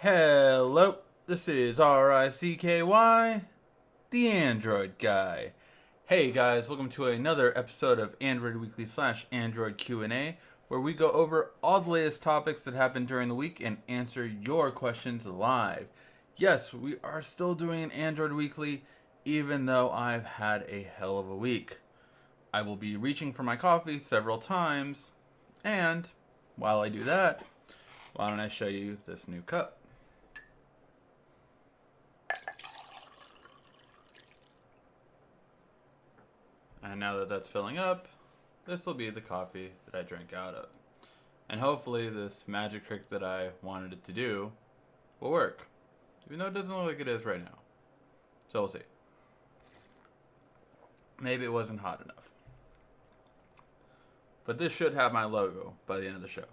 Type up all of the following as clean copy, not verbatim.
Hello, this is RICKY, the Android Guy. Hey guys, welcome to another episode of Android Weekly / Android Q&A, where we go over all the latest topics that happened during the week and answer your questions live. Yes, we are still doing an Android Weekly, even though I've had a hell of a week. I will be reaching for my coffee several times, and while I do that, why don't I show you this new cup? And now that that's filling up, this will be the coffee that I drink out of. And hopefully this magic trick that I wanted it to do will work. Even though it doesn't look like it is right now. So we'll see. Maybe it wasn't hot enough. But this should have my logo by the end of the show.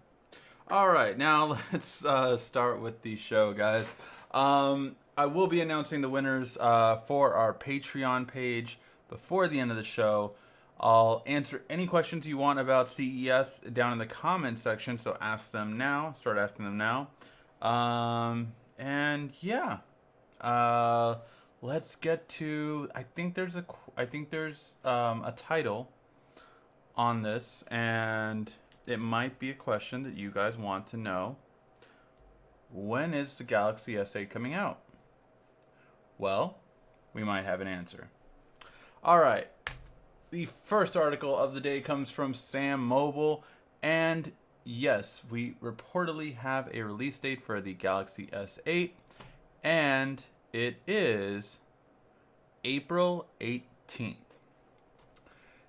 Alright, now let's start with the show, guys. I will be announcing the winners for our Patreon page before the end of the show. I'll answer any questions you want about CES down in the comment section, so ask them now. Start asking them now. And yeah, let's get to. I think there's a title on this, and it might be a question that you guys want to know. When is the Galaxy S8 coming out? Well, we might have an answer. Alright, the first article of the day comes from Sam Mobile, and yes, we reportedly have a release date for the Galaxy S8, and it is April 18th.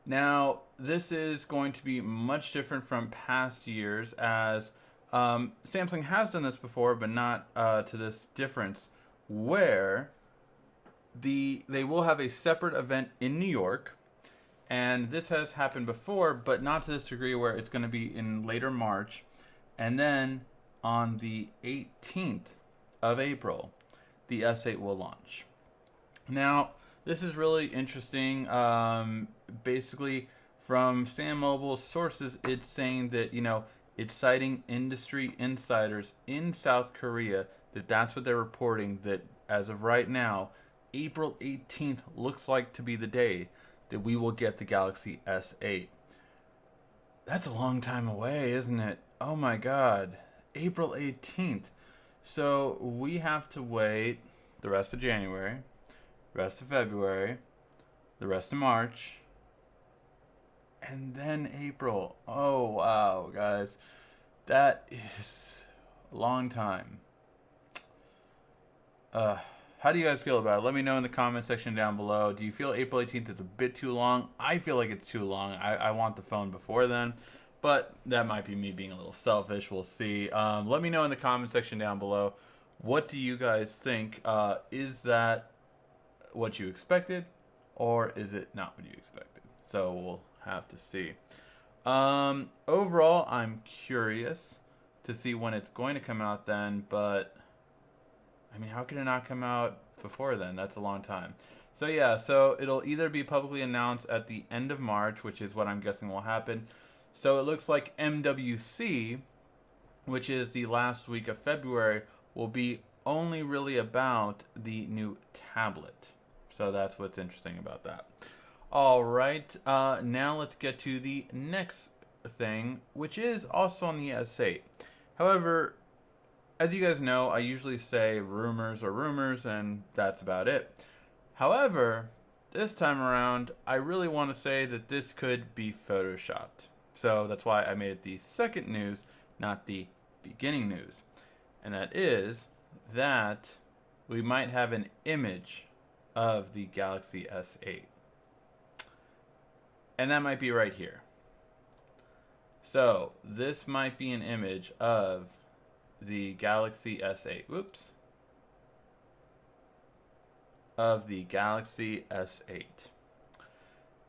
Now, this is going to be much different from past years, as Samsung has done this before, but not to this difference, where they will have a separate event in New York, and this has happened before, but not to this degree, where it's going to be in later March, and then on the 18th of April, the S8 will launch. Now, this is really interesting. Basically, from Sam Mobile's sources, it's saying that, it's citing industry insiders in South Korea, that's what they're reporting, that as of right now, April 18th looks like to be the day that we will get the Galaxy S8. That's a long time away, isn't it? Oh my god. April 18th. So we have to wait the rest of January, rest of February, the rest of March, and then April. Oh wow, guys. That is a long time. How do you guys feel about it? Let me know in the comment section down below. Do you feel April 18th is a bit too long? I feel like it's too long. I want the phone before then, but that might be me being a little selfish. We'll see. Let me know in the comment section down below. What do you guys think? Is that what you expected, or is it not what you expected? So we'll have to see. Overall, I'm curious to see when it's going to come out then, but I mean, how can it not come out before then? That's a long time. So yeah, so it'll either be publicly announced at the end of March, which is what I'm guessing will happen. So it looks like MWC, which is the last week of February, will be only really about the new tablet. So that's what's interesting about that. All right, now let's get to the next thing, which is also on the S8. However, as you guys know, I usually say rumors are rumors, and that's about it. However, this time around, I really want to say that this could be photoshopped. So that's why I made it the second news, not the beginning news. And that is that we might have an image of the Galaxy S8. And that might be right here. So this might be an image of the Galaxy S8. Whoops. Of the Galaxy S8.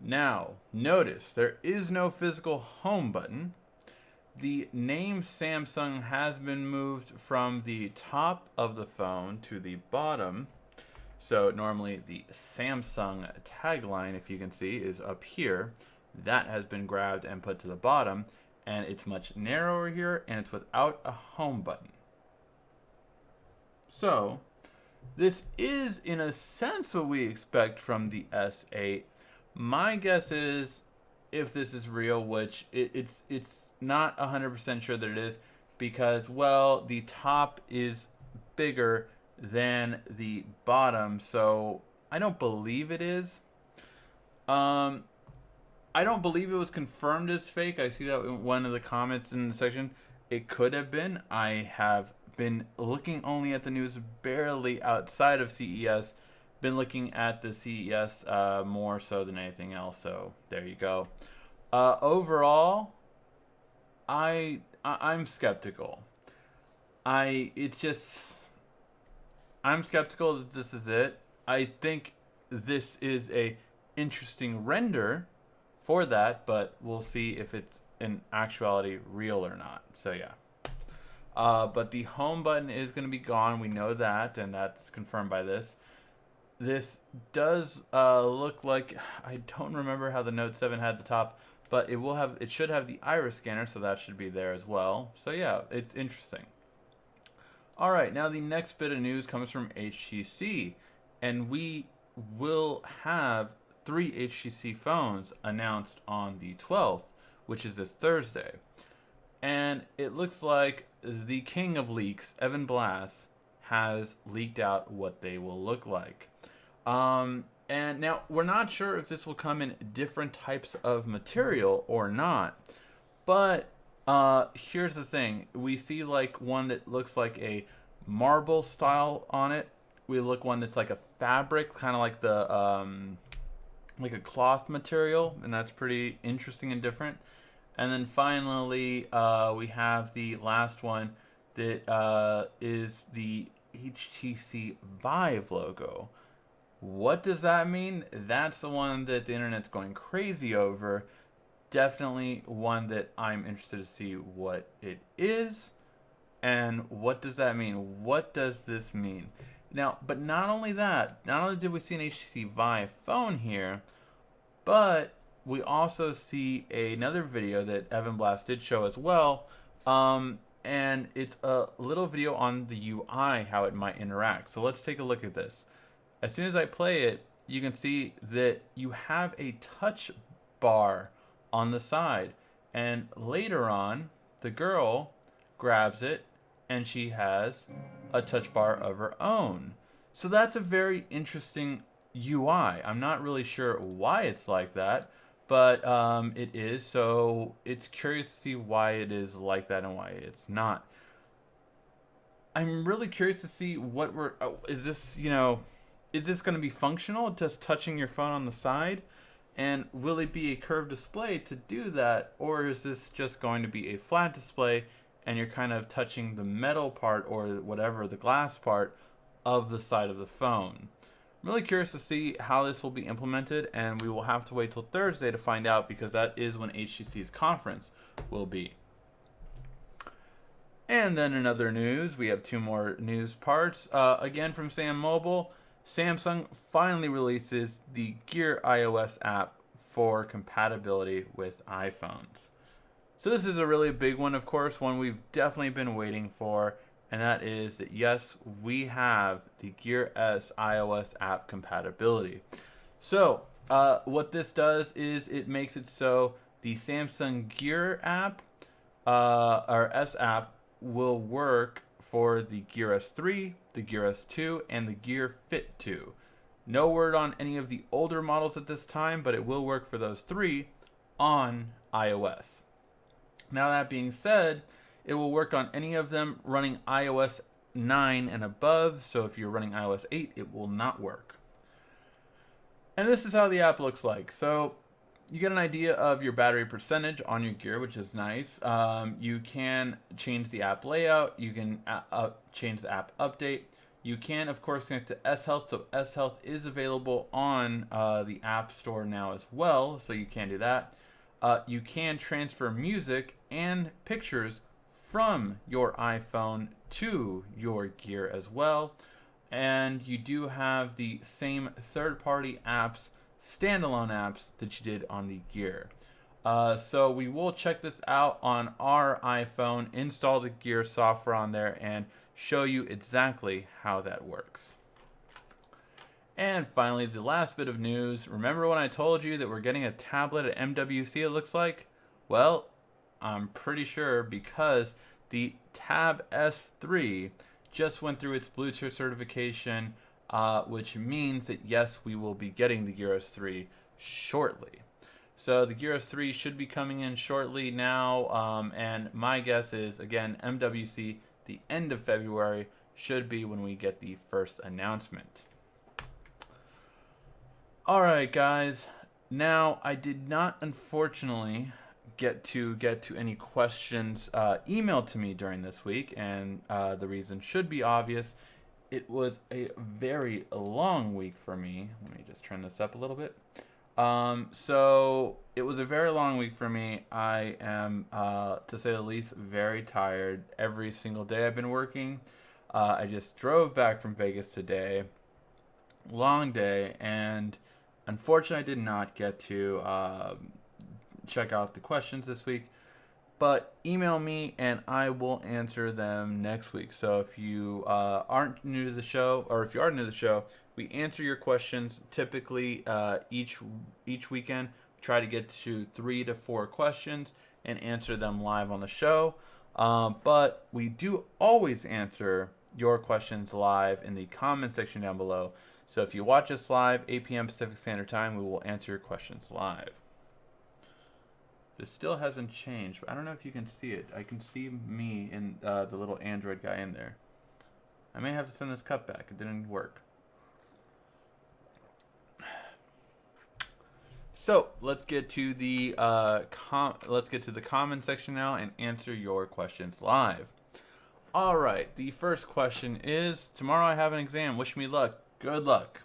Now, notice there is no physical home button. The name Samsung has been moved from the top of the phone to the bottom. So normally the Samsung tagline, if you can see, is up here. That has been grabbed and put to the bottom, and it's much narrower here, and it's without a home button. So this is, in a sense, what we expect from the S8. My guess is, if this is real, which it's not 100% sure that it is, because, well, the top is bigger than the bottom, so I don't believe it is. Um, I don't believe it was confirmed as fake. I see that in one of the comments in the section. It could have been. I have been looking only at the news barely outside of CES. Been looking at the CES more so than anything else. So there you go. Overall, I'm skeptical. It's just, I'm skeptical that this is it. I think this is a interesting render for that, but we'll see if it's in actuality real or not. So yeah. But the home button is going to be gone. We know that, and that's confirmed by this. This does look like, I don't remember how the Note 7 had the top, but it should have the iris scanner, so that should be there as well. So yeah, it's interesting. All right, now the next bit of news comes from HTC, and we will have 3 HTC phones announced on the 12th, which is this Thursday. And it looks like the king of leaks, Evan Blass, has leaked out what they will look like. And now we're not sure if this will come in different types of material or not. But here's the thing. We see like one that looks like a marble style on it. We look one that's like a fabric, kind of like the like a cloth material, and that's pretty interesting and different. And then finally, we have the last one that is the HTC Vive logo. What does that mean? That's the one that the internet's going crazy over. Definitely one that I'm interested to see what it is. And what does that mean? What does this mean? Now, but not only that, not only did we see an HTC Vive phone here, but we also see another video that Evan Blass did show as well. And it's a little video on the UI, how it might interact. So let's take a look at this. As soon as I play it, you can see that you have a touch bar on the side. And later on, the girl grabs it and she has a touch bar of her own. So that's a very interesting UI. I'm not really sure why it's like that, but it is. So it's curious to see why it is like that and why it's not. I'm really curious to see what is this, is this going to be functional, just touching your phone on the side? And will it be a curved display to do that? Or is this just going to be a flat display and you're kind of touching the metal part or whatever, the glass part of the side of the phone? I'm really curious to see how this will be implemented, and we will have to wait till Thursday to find out, because that is when HTC's conference will be. And then in other news, we have 2 more news parts. Again from Sam Mobile, Samsung finally releases the Gear iOS app for compatibility with iPhones. So this is a really big one, of course, one we've definitely been waiting for, and that is that, yes, we have the Gear S iOS app compatibility. So what this does is it makes it so the Samsung Gear app, or S app, will work for the Gear S3, the Gear S2, and the Gear Fit 2. No word on any of the older models at this time, but it will work for those 3 on iOS. Now that being said, it will work on any of them running iOS 9 and above, so if you're running iOS 8, it will not work. And this is how the app looks like. So you get an idea of your battery percentage on your Gear, which is nice. You can change the app layout. You can change the app update. You can, of course, connect to S-Health. So S-Health is available on the App Store now as well, so you can do that. You can transfer music and pictures from your iPhone to your Gear as well. And you do have the same third-party apps, standalone apps, that you did on the Gear. So we will check this out on our iPhone, install the Gear software on there, and show you exactly how that works. And finally, the last bit of news. Remember when I told you that we're getting a tablet at MWC, it looks like? Well, I'm pretty sure because the Tab S3 just went through its Bluetooth certification, which means that yes, we will be getting the Gear S3 shortly. So the Gear S3 should be coming in shortly now, and my guess is, again, MWC, the end of February, should be when we get the first announcement. Alright guys, now I did not unfortunately get to any questions emailed to me during this week, and the reason should be obvious. It was a very long week for me. Let me just turn this up a little bit. So it was a very long week for me. I am, to say the least, very tired. Every single day I've been working. I just drove back from Vegas today. Long day, and unfortunately I did not get to check out the questions this week. But email me and I will answer them next week. So if you aren't new to the show, or if you are new to the show, we answer your questions typically each weekend. Try to get to 3 to 4 questions and answer them live on the show. But we do always answer your questions live in the comment section down below. So if you watch us live, 8 p.m. Pacific Standard Time, we will answer your questions live. This still hasn't changed, but I don't know if you can see it. I can see me and the little Android guy in there. I may have to send this cup back. It didn't work. So let's get to the comment section now and answer your questions live. All right. The first question is: tomorrow I have an exam. Wish me luck. Good luck.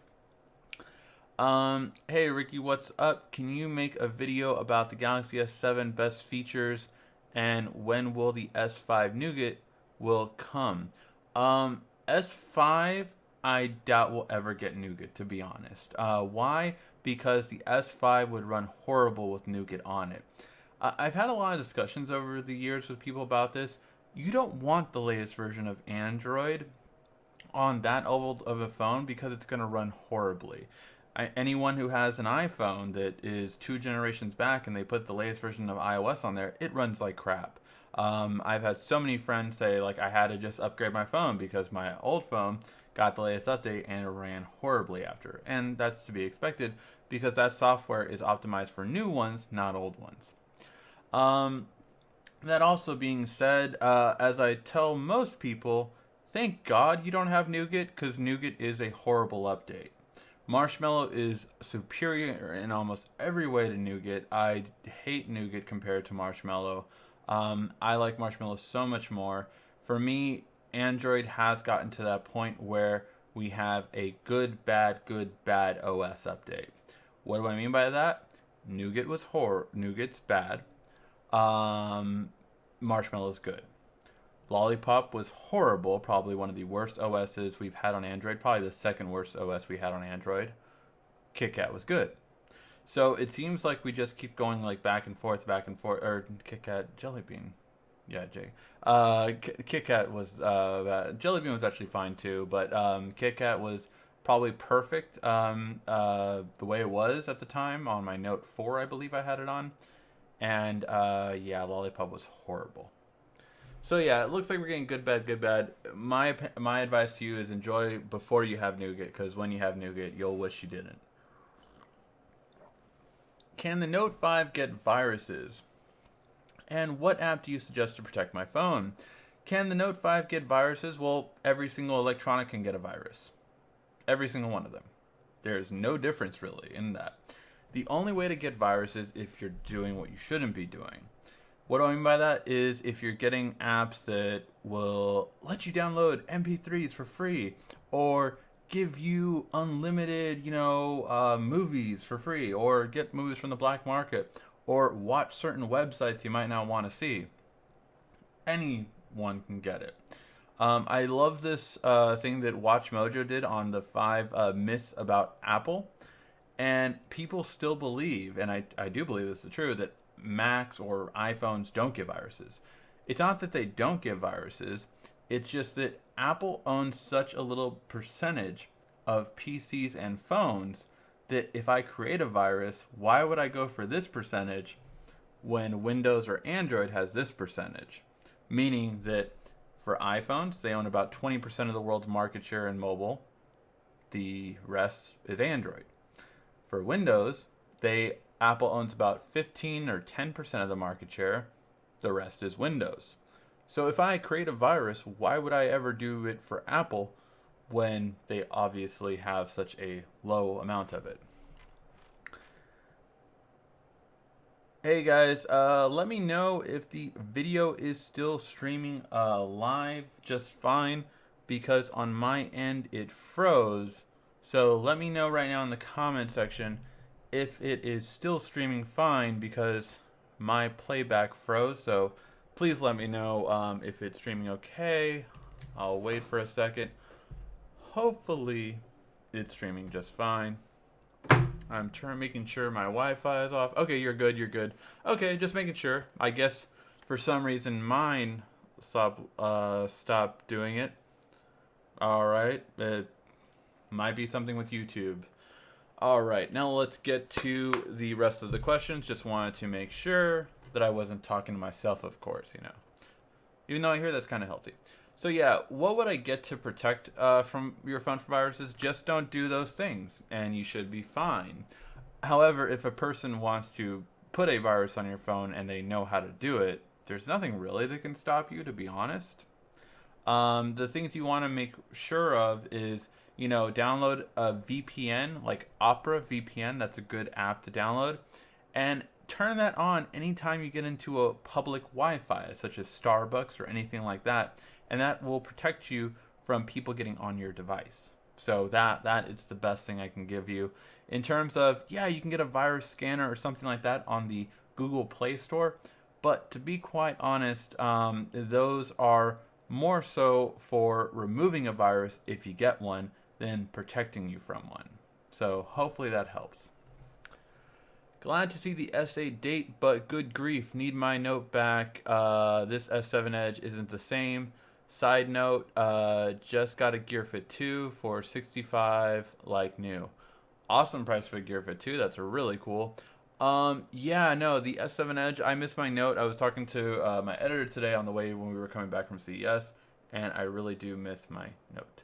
Hey Ricky, what's up? Can you make a video about the Galaxy S7 best features and when will the S5 Nougat will come? S5, I doubt we'll ever get Nougat, to be honest. Why? Because the S5 would run horrible with Nougat on it. I've had a lot of discussions over the years with people about this. You don't want the latest version of Android on that old of a phone because it's going to run horribly. Anyone who has an iPhone that is 2 generations back and they put the latest version of iOS on there, it runs like crap. I've had so many friends say, like, I had to just upgrade my phone because my old phone got the latest update and it ran horribly after. And that's to be expected because that software is optimized for new ones, not old ones. That also being said, as I tell most people, thank God you don't have Nougat because Nougat is a horrible update. Marshmallow is superior in almost every way to Nougat. I hate Nougat compared to Marshmallow. I like Marshmallow so much more. For me, Android has gotten to that point where we have a good, bad OS update. What do I mean by that? Nougat was Nougat's bad. Marshmallow's good. Lollipop was horrible, probably one of the worst OSs we've had on Android, probably the second worst OS we had on Android. KitKat was good. So it seems like we just keep going like back and forth, or KitKat, Jelly Bean. Yeah, Jay. KitKat was bad. Jelly Bean was actually fine too, but KitKat was probably perfect the way it was at the time on my Note 4, I believe I had it on. And yeah, Lollipop was horrible. So yeah, it looks like we're getting good, bad. My advice to you is enjoy before you have Nougat, because when you have Nougat, you'll wish you didn't. Can the Note 5 get viruses? And what app do you suggest to protect my phone? Can the Note 5 get viruses? Well, every single electronic can get a virus. Every single one of them. There's no difference really in that. The only way to get viruses is if you're doing what you shouldn't be doing. What do I mean by that is if you're getting apps that will let you download MP3s for free or give you unlimited, movies for free, or get movies from the black market, or watch certain websites you might not want to see. Anyone can get it. I love this thing that Watch Mojo did on the 5 myths about Apple. And people still believe, and I do believe this is true, that Macs or iPhones don't get viruses. It's not that they don't get viruses, it's just that Apple owns such a little percentage of PCs and phones that if I create a virus, why would I go for this percentage when Windows or Android has this percentage? Meaning that for iPhones, they own about 20% of the world's market share in mobile. The rest is Android. For Windows, Apple owns about 15 or 10% of the market share. The rest is Windows. So if I create a virus, why would I ever do it for Apple when they obviously have such a low amount of it? Hey guys, let me know if the video is still streaming live just fine, because on my end it froze. So let me know right now in the comment section if it is still streaming fine, because my playback froze. So please let me know if it's streaming okay. I'll wait for a second. Hopefully it's streaming just fine. I'm making sure my Wi-Fi is off. Okay, you're good, you're good. Okay, just making sure. I guess for some reason mine stopped doing it. Alright, it might be something with YouTube. Alright, now let's get to the rest of the questions. Just wanted to make sure that I wasn't talking to myself, of course, you know. Even though I hear that's kind of healthy. So yeah, what would I get to protect from your phone from viruses? Just don't do those things, and you should be fine. However, if a person wants to put a virus on your phone and they know how to do it, there's nothing really that can stop you, to be honest. The things you want to make sure of is, you know, download a VPN, like Opera VPN. That's a good app to download. And turn that on anytime you get into a public Wi-Fi, such as Starbucks or anything like that. And that will protect you from people getting on your device. So that is the best thing I can give you. In terms of, yeah, you can get a virus scanner or something like that on the Google Play Store. But to be quite honest, those are more so for removing a virus if you get one than protecting you from one. So hopefully that helps. Glad to see the S8 date, but good grief, need my note back. This S7 Edge isn't the same. Side note, just got a Gear Fit 2 for $65 like new. Awesome price for a Gear Fit 2. That's really cool. Yeah, no, the S7 Edge, I missed my note. I was talking to my editor today on the way when we were coming back from CES, and I really do miss my note.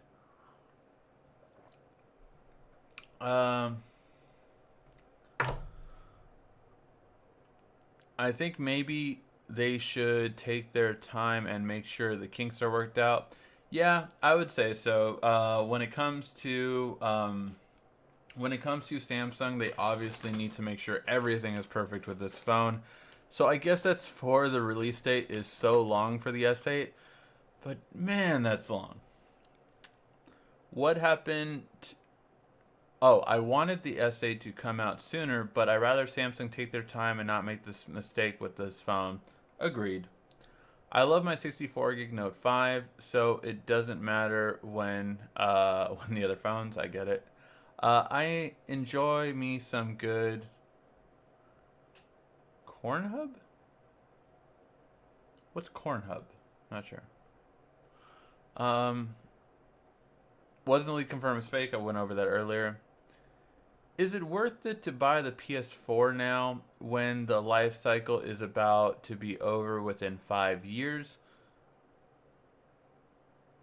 I think maybe they should take their time and make sure the kinks are worked out. Yeah, I would say so. When it comes to Samsung, they obviously need to make sure everything is perfect with this phone. So I guess that's for the release date is so long for the S8, but man, that's long. What happened? Oh, I wanted the S8 to come out sooner, but I'd rather Samsung take their time and not make this mistake with this phone. Agreed. I love my 64 gig Note 5, so it doesn't matter when the other phones. I get it. I enjoy me some good Cornhub? What's Cornhub? Not sure. Wasn't really confirmed as fake. I went over that earlier. Is it worth it to buy the PS4 now when the life cycle is about to be over within 5 years?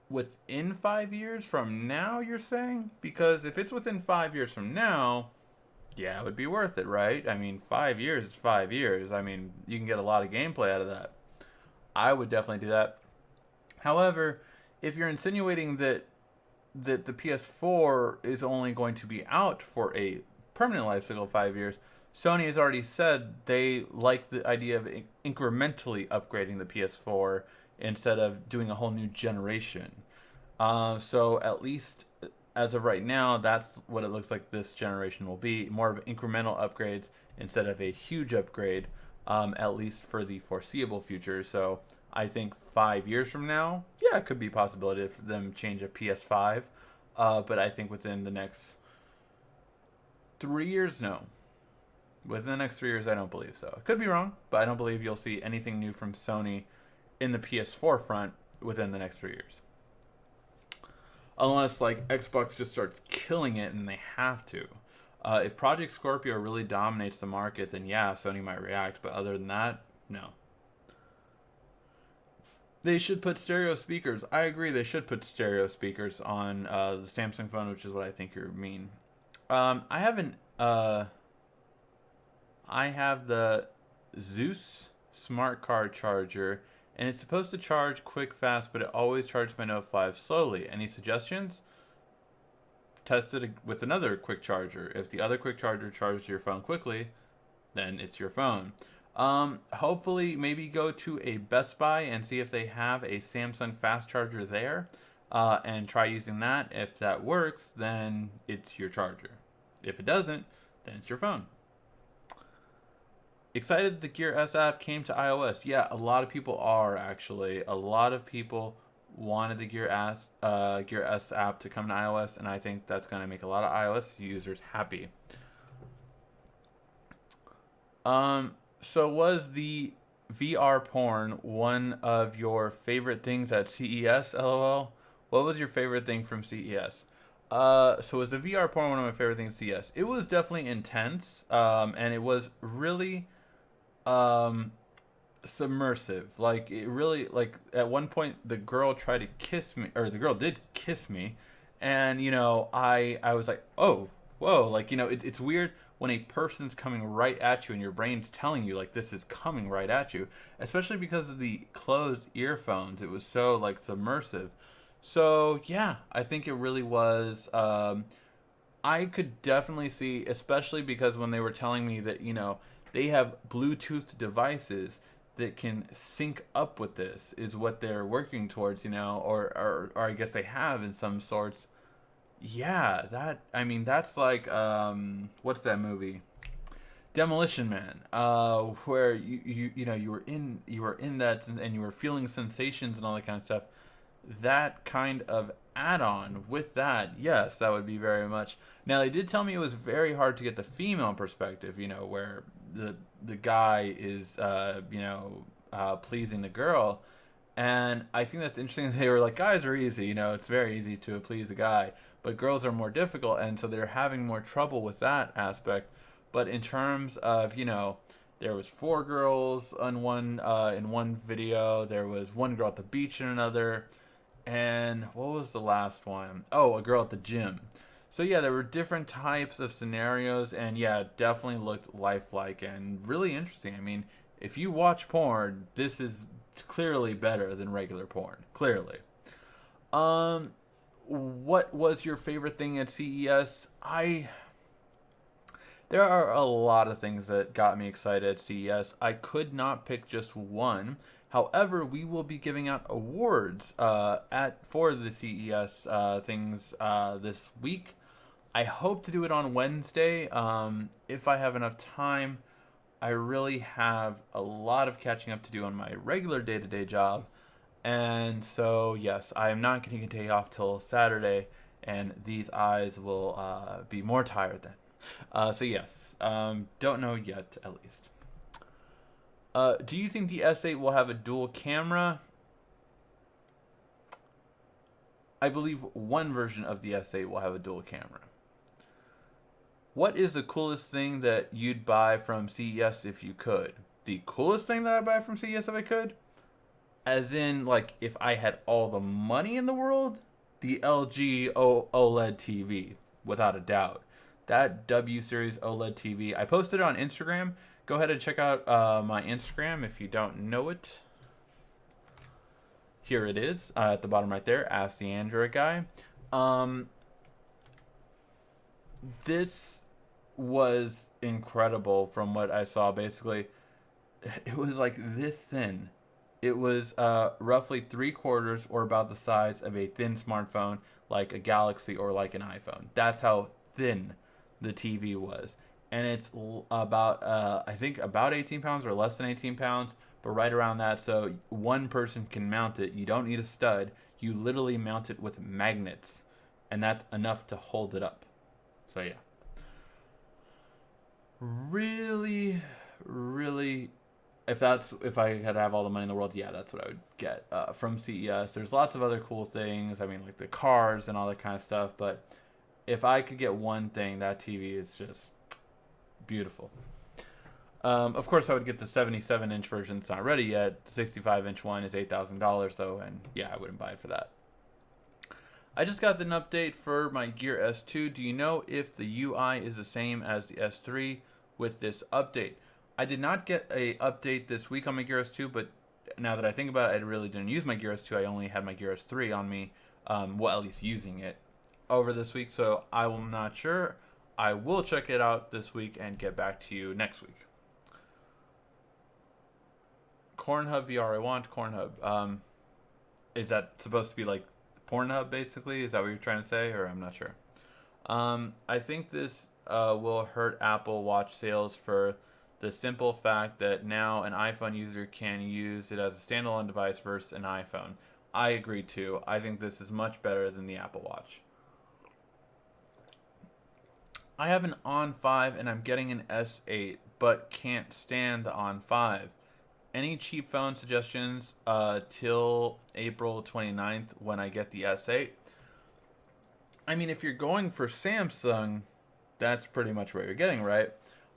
Within 5 years from now, you're saying? Because if it's within 5 years from now, yeah, it would be worth it, right? I mean, 5 years is 5 years. I mean, you can get a lot of gameplay out of that. I would definitely do that. However, if you're insinuating that the PS4 is only going to be out for a permanent life cycle of 5 years, Sony has already said they like the idea of incrementally upgrading the PS4 instead of doing a whole new generation. So at least as of right now, that's what it looks like this generation will be. More of incremental upgrades instead of a huge upgrade, at least for the foreseeable future. So I think 5 years from now, yeah, it could be a possibility for them to change a PS5. But I think within the next 3 years, no. Within the next 3 years, I don't believe so. I could be wrong, but I don't believe you'll see anything new from Sony in the PS4 front within the next 3 years. Unless like Xbox just starts killing it and they have to. If Project Scorpio really dominates the market, then yeah, Sony might react. But other than that, no. They should put stereo speakers. I agree. They should put stereo speakers on the Samsung phone, which is what I think you mean. I have an. I have the Zeus smart car charger, and it's supposed to charge quick, fast, but it always charges my Note 5 slowly. Any suggestions? Test it with another quick charger. If the other quick charger charges your phone quickly, then it's your phone. Hopefully, maybe go to a Best Buy and see if they have a Samsung fast charger there, and try using that. If that works, then it's your charger. If it doesn't, then it's your phone. Excited the Gear S app came to iOS. Yeah, a lot of people are actually. A lot of people wanted the Gear S app to come to iOS, and I think that's going to make a lot of iOS users happy. So was the VR porn one of your favorite things at CES? LOL. What was your favorite thing from CES? So was the VR porn one of my favorite things at CES? It was definitely intense, and it was really submersive. Like it really, like at one point the girl tried to kiss me, or the girl did kiss me, and I was like, oh, whoa, like it's weird when a person's coming right at you and your brain's telling you like this is coming right at you, especially because of the closed earphones. It was so like submersive. So yeah, I think it really was. I could definitely see, especially because when they were telling me that they have Bluetooth devices that can sync up with this is what they're working towards, or I guess they have in some sorts. Yeah, that's like what's that movie? Demolition Man, where you were in that and you were feeling sensations and all that kind of stuff. That kind of add-on with that, yes, that would be very much. Now they did tell me it was very hard to get the female perspective, where the guy is pleasing the girl, and I think that's interesting. They were like, guys are easy, it's very easy to please a guy, but girls are more difficult, and so they're having more trouble with that aspect. But in terms of there was 4 girls in one video. There was one girl at the beach in another, and what was the last one? Oh, a girl at the gym. So yeah, there were different types of scenarios, and yeah, it definitely looked lifelike and really interesting. I mean, if you watch porn, this is clearly better than regular porn. Clearly. What was your favorite thing at CES? There are a lot of things that got me excited at CES. I could not pick just one. However, we will be giving out awards for the CES things this week. I hope to do it on Wednesday if I have enough time. I really have a lot of catching up to do on my regular day-to-day job. And so, yes, I am not going to take off till Saturday, and these eyes will be more tired then. So, yes, don't know yet, at least. Do you think the S8 will have a dual camera? I believe one version of the S8 will have a dual camera. What is the coolest thing that you'd buy from CES if you could? The coolest thing that I'd buy from CES if I could? As in, like, if I had all the money in the world? The LG OLED TV, without a doubt. That W Series OLED TV. I posted it on Instagram. Go ahead and check out my Instagram if you don't know it. Here it is at the bottom right there. Ask the Android guy. This was incredible from what I saw. Basically, it was like this thin. It was roughly 3/4 or about the size of a thin smartphone, like a Galaxy or like an iPhone. That's how thin the TV was. And it's about, I think, about 18 pounds or less than 18 pounds, but right around that. So one person can mount it. You don't need a stud. You literally mount it with magnets, and that's enough to hold it up. So, yeah. Really, really, if I had to have all the money in the world, yeah, that's what I would get from CES. There's lots of other cool things. I mean, like the cars and all that kind of stuff. But if I could get one thing, that TV is just beautiful. Of course, I would get the 77-inch version. It's not ready yet. The 65-inch one is $8,000 though, and yeah, I wouldn't buy it for that. I just got an update for my Gear S2. Do you know if the UI is the same as the S3 with this update? I did not get a update this week on my Gear S2, but now that I think about it, I really didn't use my Gear S2. I only had my Gear S3 on me, well, at least using it over this week, so I'm not sure. I will check it out this week and get back to you next week. Cornhub VR, I want Cornhub. Is that supposed to be like Pornhub, basically? Is that what you're trying to say, or I'm not sure. I think this will hurt Apple Watch sales for the simple fact that now an iPhone user can use it as a standalone device versus an iPhone. I agree too. I think this is much better than the Apple Watch. I have an On 5 and I'm getting an S8, but can't stand the On 5. Any cheap phone suggestions till April 29th when I get the S8? I mean, if you're going for Samsung, that's pretty much what you're getting, right?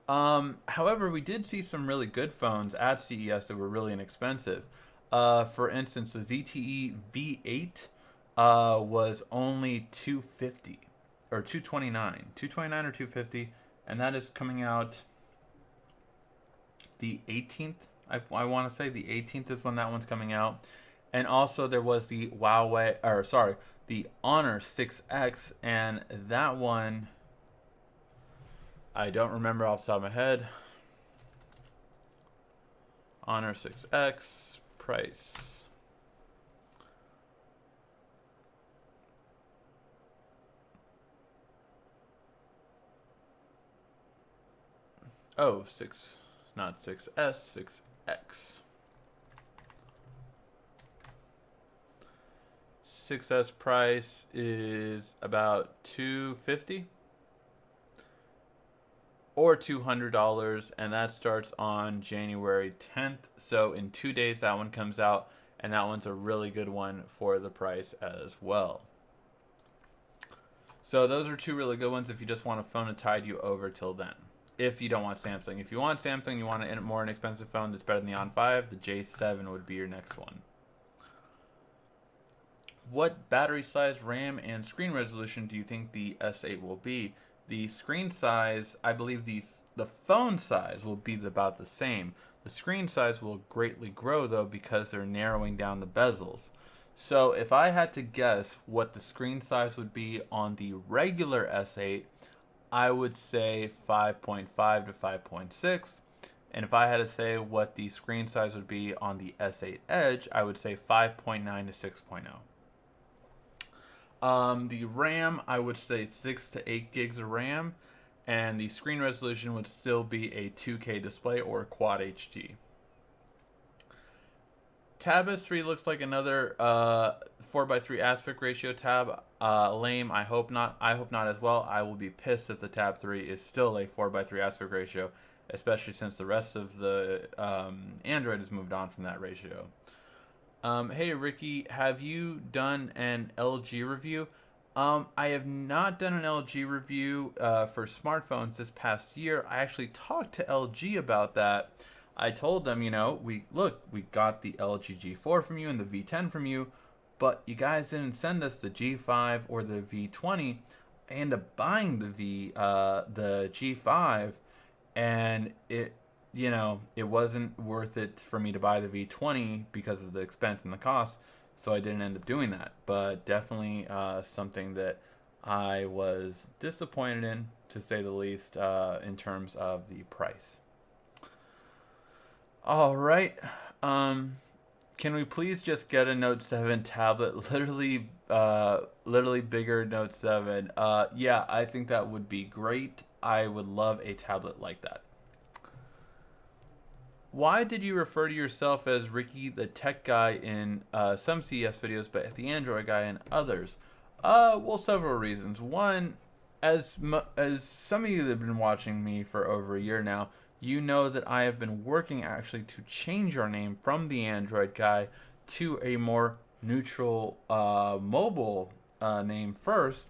However, we did see some really good phones at CES that were really inexpensive. For instance, the ZTE V8 was only $250 or $229, $229 or $250, and that is coming out the 18th. I want to say the 18th is when that one's coming out. And also there was the the Honor 6X, and that one I don't remember off the top of my head. Honor 6X price. Oh, not 6S, 6X. 6S price is about $250 or $200, and that starts on January 10th. So in 2 days that one comes out, and that one's a really good one for the price as well. So those are two really good ones if you just want a phone to tide you over till then. If you don't want Samsung. If you want Samsung, you want a more inexpensive phone that's better than the On 5, the J7 would be your next one. What battery size, RAM, and screen resolution do you think the S8 will be? The screen size, I believe the phone size will be about the same. The screen size will greatly grow though because they're narrowing down the bezels. So if I had to guess what the screen size would be on the regular S8, I would say 5.5 to 5.6. And if I had to say what the screen size would be on the S8 Edge, I would say 5.9 to 6.0. The RAM, I would say 6 to 8 gigs of RAM. And the screen resolution would still be a 2K display or Quad HD. Tab S3 looks like another 4:3 aspect ratio tab. Lame. I hope not. I hope not as well. I will be pissed if the Tab 3 is still a 4:3 aspect ratio, especially since the rest of the Android has moved on from that ratio. Hey Ricky, have you done an LG review? I have not done an LG review for smartphones this past year. I actually talked to LG about that. I told them, we got the LG G4 from you and the V10 from you, but you guys didn't send us the G5 or the V20. I ended up buying the G5, and it wasn't worth it for me to buy the V20 because of the expense and the cost, so I didn't end up doing that. But definitely something that I was disappointed in, to say the least, in terms of the price. All right. Can we please just get a Note 7 tablet? Literally bigger Note 7. Yeah, I think that would be great. I would love a tablet like that. Why did you refer to yourself as Ricky the tech guy in some CES videos, but the Android guy in others? Well, several reasons. One, as some of you that have been watching me for over a year now, you know that I have been working actually to change our name from the Android guy to a more neutral mobile name first,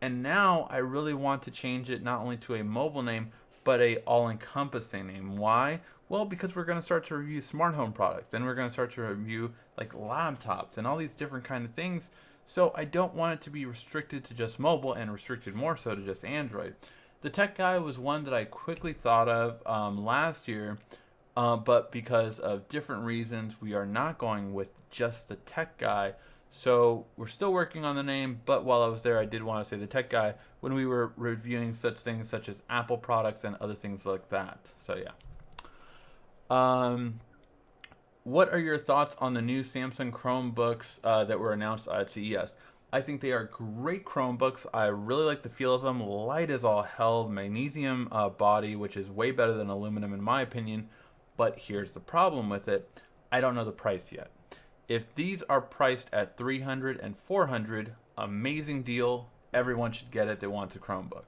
and now I really want to change it not only to a mobile name but a all-encompassing name. Why? Well, because we're going to start to review smart home products, then we're going to start to review like laptops and all these different kind of things. So I don't want it to be restricted to just mobile and restricted more so to just Android. The tech guy was one that I quickly thought of last year, but because of different reasons, we are not going with just the tech guy. So we're still working on the name, but while I was there, I did want to say the tech guy when we were reviewing such things such as Apple products and other things like that. So yeah. What are your thoughts on the new Samsung Chromebooks that were announced at CES? I think they are great Chromebooks. I really like the feel of them. Light as all hell, magnesium body, which is way better than aluminum in my opinion. But here's the problem with it. I don't know the price yet. If these are priced at $300 and $400, amazing deal. Everyone should get it that wants a Chromebook.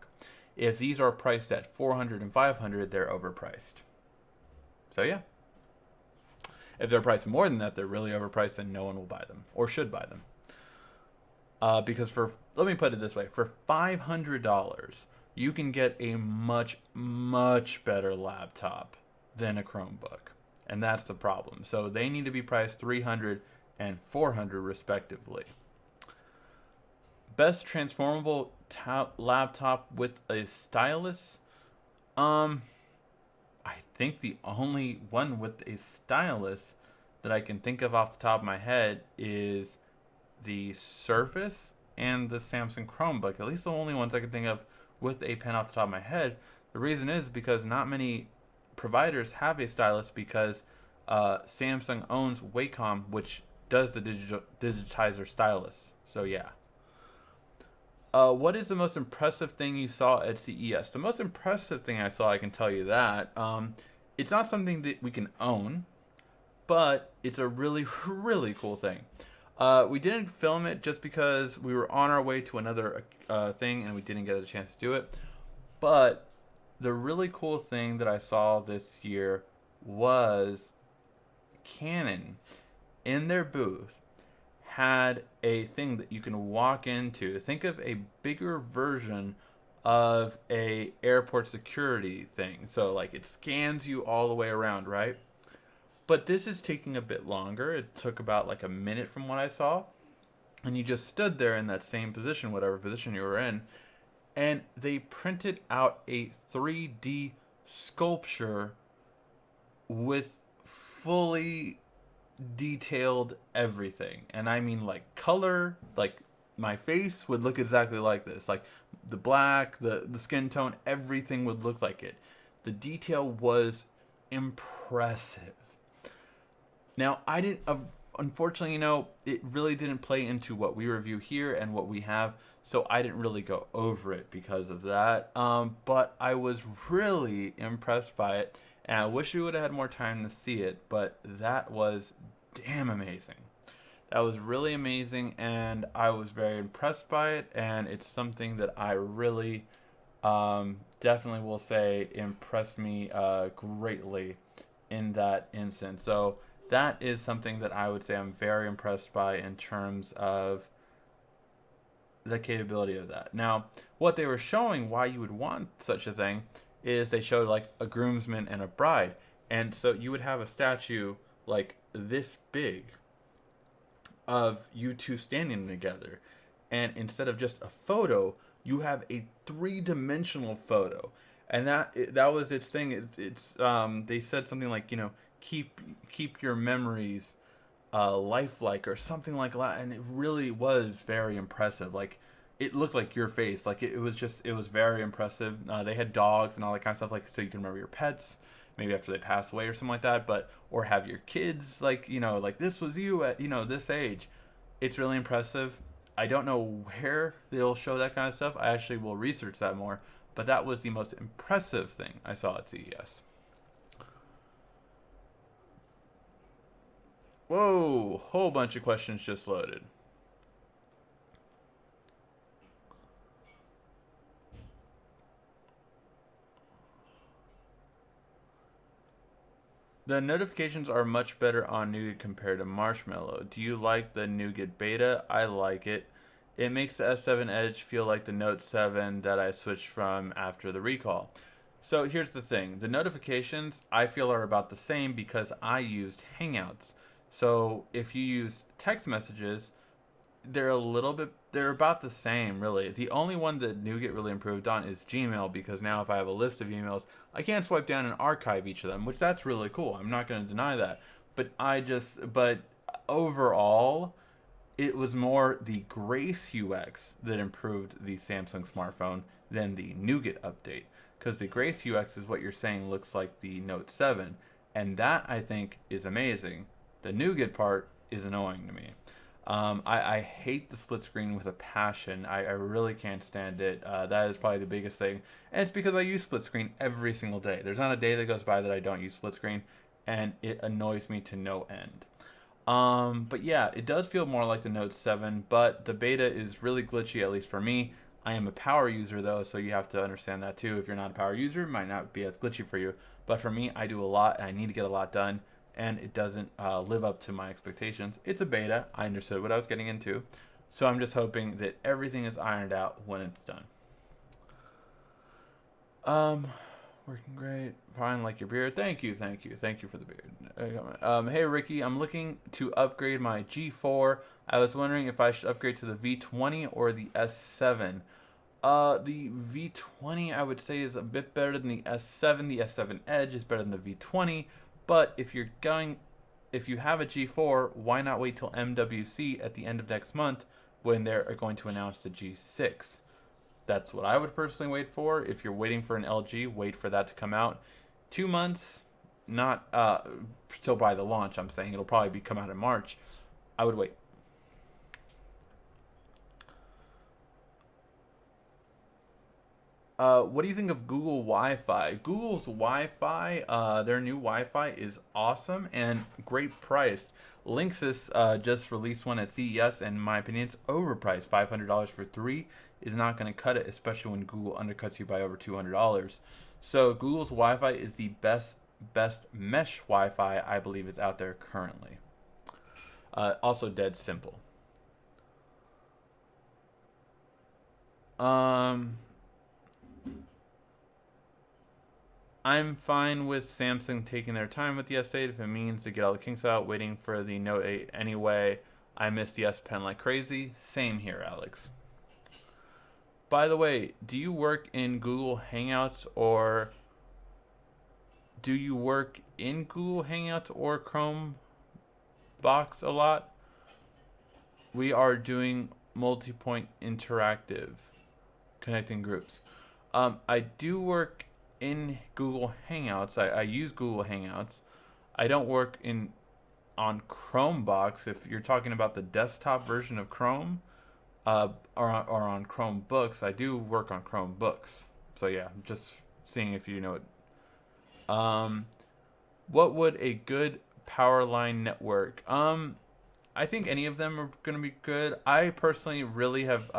If these are priced at $400 and $500, they're overpriced. So yeah. If they're priced more than that, they're really overpriced and no one will buy them or should buy them. Because let me put it this way, for $500, you can get a much, much better laptop than a Chromebook. And that's the problem. So they need to be priced $300 and $400 respectively. Best transformable laptop with a stylus? I think the only one with a stylus that I can think of off the top of my head is the Surface and the Samsung Chromebook. At least the only ones I can think of with a pen off the top of my head. The reason is because not many providers have a stylus because Samsung owns Wacom, which does the digitizer stylus. So yeah. What is the most impressive thing you saw at CES? The most impressive thing I saw, I can tell you that. It's not something that we can own, but it's a really, really cool thing. We didn't film it just because we were on our way to another thing and we didn't get a chance to do it. But the really cool thing that I saw this year was Canon in their booth had a thing that you can walk into. Think of a bigger version of a airport security thing. So like it scans you all the way around, right? But this is taking a bit longer. It took about like a minute from what I saw. And you just stood there in that same position, whatever position you were in. And they printed out a 3D sculpture with fully detailed everything. And I mean like color, like my face would look exactly like this. Like the black, the skin tone, everything would look like it. The detail was impressive. Now, I didn't, unfortunately, it really didn't play into what we review here and what we have, so I didn't really go over it because of that. But I was really impressed by it, and I wish we would have had more time to see it, but that was damn amazing. That was really amazing, and I was very impressed by it, and it's something that I really definitely will say impressed me greatly in that instance. So that is something that I would say I'm very impressed by in terms of the capability of that. Now, what they were showing why you would want such a thing is they showed like a groomsman and a bride. And so you would have a statue like this big of you two standing together. And instead of just a photo, you have a three-dimensional photo. And that was its thing. It's they said something like, keep your memories lifelike or something like that, and it really was very impressive. Like it looked like your face. Like it was very impressive. They had dogs and all that kind of stuff, like so you can remember your pets maybe after they pass away or something like that, but or have your kids like like this was you at this age. It's really impressive. I don't know where they'll show that kind of stuff. I actually will research that more, but that was the most impressive thing I saw at CES. Whoa, whole bunch of questions just loaded. The notifications are much better on Nougat compared to Marshmallow. Do you like the Nougat beta? I like it. It makes the S7 Edge feel like the Note 7 that I switched from after the recall. So here's the thing. The notifications I feel are about the same because I used Hangouts. So if you use text messages, they're about the same really. The only one that Nougat really improved on is Gmail, because now if I have a list of emails, I can swipe down and archive each of them, which that's really cool. I'm not going to deny that. But overall, it was more the Grace UX that improved the Samsung smartphone than the Nougat update, because the Grace UX is what you're saying looks like the Note 7, and that I think is amazing. The Nougat part is annoying to me. I hate the split screen with a passion. I really can't stand it. That is probably the biggest thing. And it's because I use split screen every single day. There's not a day that goes by that I don't use split screen, and it annoys me to no end. But yeah, it does feel more like the Note 7, but the beta is really glitchy, at least for me. I am a power user though, so you have to understand that too. If you're not a power user, it might not be as glitchy for you. But for me, I do a lot and I need to get a lot done, and it doesn't live up to my expectations. It's a beta. I understood what I was getting into. So I'm just hoping that everything is ironed out when it's done. Working great. Fine, like your beard. Thank you for the beard. Hey Ricky, I'm looking to upgrade my G4. I was wondering if I should upgrade to the V20 or the S7. The V20 I would say is a bit better than the S7. The S7 Edge is better than the V20. But if you have a G4, why not wait till MWC at the end of next month when they're going to announce the G6? That's what I would personally wait for. If you're waiting for an LG, wait for that to come out. 2 months, not still by the launch. I'm saying it'll probably come out in March. I would wait. What do you think of Google Wi-Fi? Google's Wi-Fi, their new Wi-Fi is awesome and great priced. Linksys just released one at CES, and in my opinion, it's overpriced. $500 for 3 is not going to cut it, especially when Google undercuts you by over $200. So Google's Wi-Fi is the best mesh Wi-Fi I believe is out there currently. Also dead simple. I'm fine with Samsung taking their time with the S8 if it means to get all the kinks out, waiting for the Note 8 anyway. I miss the S Pen like crazy. Same here, Alex. By the way, do you work in Google Hangouts or Chrome box a lot? We are doing multi-point interactive, connecting groups. I do work in Google Hangouts. I use Google Hangouts. I don't work on Chromebox. If you're talking about the desktop version of Chrome, or on Chromebooks, I do work on Chromebooks. So yeah, just seeing if you know it. What would a good power line network? I think any of them are going to be good. I personally really have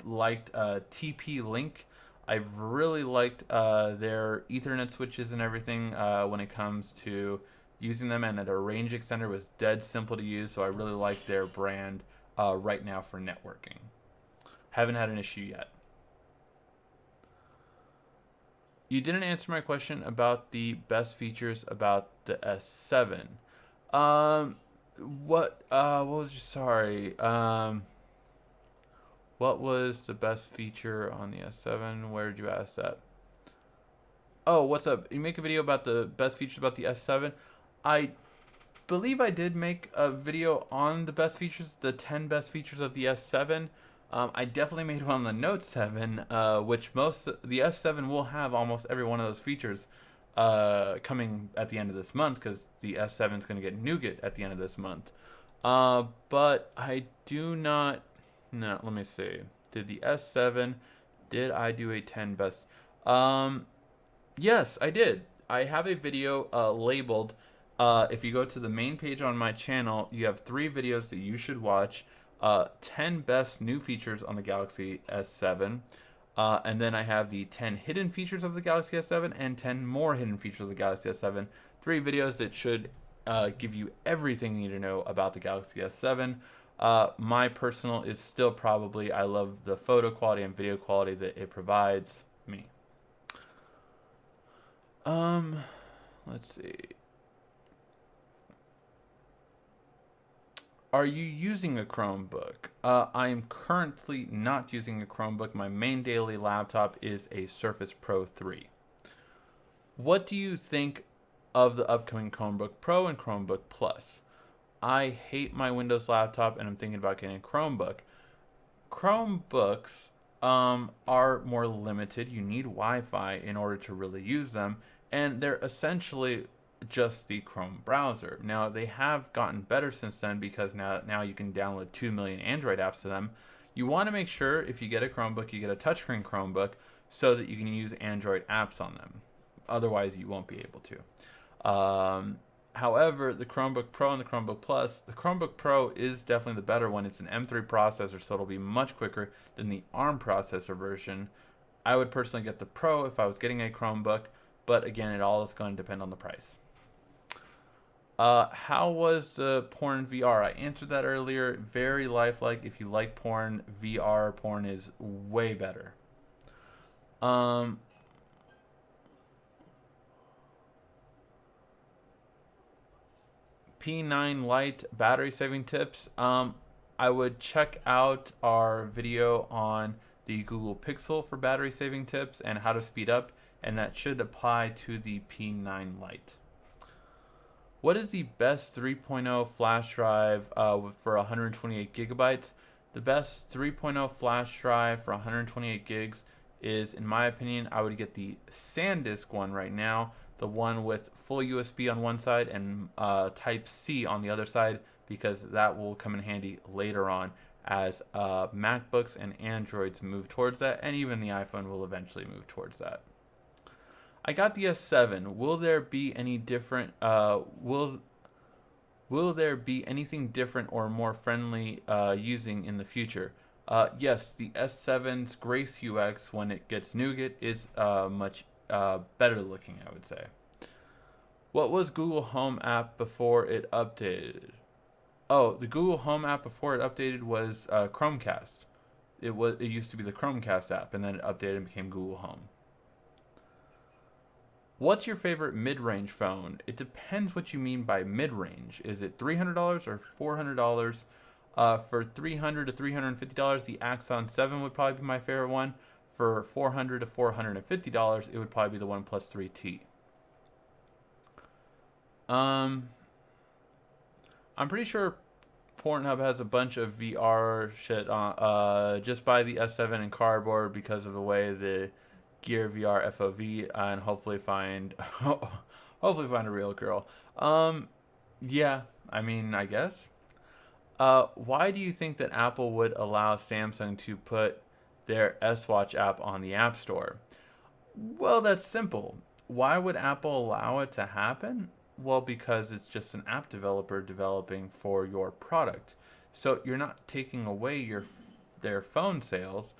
liked TP-Link. I've really liked their Ethernet switches and everything when it comes to using them, and their range extender was dead simple to use, so I really like their brand right now for networking. Haven't had an issue yet. You didn't answer my question about the best features about the S7. What was your, sorry. What was the best feature on the S7? Where did you ask that? Oh, what's up? You make a video about the best features about the S7. I believe I did make a video on the best features, the 10 best features of the S7. I definitely made one on the Note 7, which the S7 will have almost every one of those features coming at the end of this month, because the S7 is going to get Nougat at the end of this month. But I do not. No, let me see. Did the S7? Did I do a 10 best? Yes, I did. I have a video labeled. If you go to the main page on my channel, you have 3 videos that you should watch. 10 best new features on the Galaxy S7. And then I have the 10 hidden features of the Galaxy S7 and 10 more hidden features of the Galaxy S7. 3 videos that should give you everything you need to know about the Galaxy S7. My personal is still probably, I love the photo quality and video quality that it provides me. Let's see. Are you using a Chromebook? I am currently not using a Chromebook. My main daily laptop is a Surface Pro 3. What do you think of the upcoming Chromebook Pro and Chromebook Plus? I hate my Windows laptop and I'm thinking about getting a Chromebook. Chromebooks are more limited. You need Wi-Fi in order to really use them, and they're essentially just the Chrome browser. Now they have gotten better since then because now you can download 2 million Android apps to them. You want to make sure if you get a Chromebook, you get a touchscreen Chromebook so that you can use Android apps on them. Otherwise, you won't be able to. However, the Chromebook Pro and the Chromebook Plus, the Chromebook Pro is definitely the better one. It's an M3 processor, so it'll be much quicker than the ARM processor version. I would personally get the Pro if I was getting a Chromebook, but again, it all is going to depend on the price. How was the porn VR? I answered that earlier. Very lifelike. If you like porn, VR porn is way better. P9 Lite battery saving tips. I would check out our video on the Google Pixel for battery saving tips and how to speed up, and that should apply to the P9 Lite. What is the best 3.0 flash drive for 128 gigabytes? The best 3.0 flash drive for 128 gigs is, in my opinion, I would get the SanDisk one right now, the one with full USB on one side and Type-C on the other side, because that will come in handy later on as MacBooks and Androids move towards that, and even the iPhone will eventually move towards that. I got the S7. Will there be any different? Will there be anything different or more friendly using in the future? Yes, the S7's Grace UX, when it gets Nougat, is much better looking, I would say. What was Google Home app before it updated? Oh, the Google Home app before it updated was Chromecast. It used to be the Chromecast app, and then it updated and became Google Home. What's your favorite mid-range phone? It depends what you mean by mid-range. Is it $300 or $400? For $300 to $350, the Axon 7 would probably be my favorite one. For $400 to $450, it would probably be the OnePlus 3T. I'm pretty sure Pornhub has a bunch of VR shit on. Just buy the S7 and cardboard because of the way the Gear VR FOV, and hopefully find a real girl. Yeah, I mean, I guess. Why do you think that Apple would allow Samsung to put their S Watch app on the App Store? Well, that's simple. Why would Apple allow it to happen? Well, because it's just an app developer developing for your product. So you're not taking away their phone sales,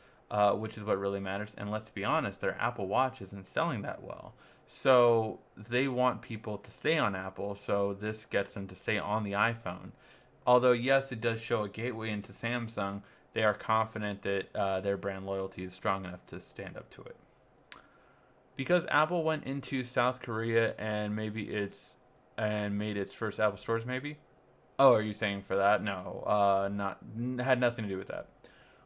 which is what really matters. And let's be honest, their Apple Watch isn't selling that well. So they want people to stay on Apple, so this gets them to stay on the iPhone. Although, yes, it does show a gateway into Samsung, they are confident that their brand loyalty is strong enough to stand up to it. Because Apple went into South Korea and made its first Apple stores, maybe? Oh, are you saying for that? No, had nothing to do with that.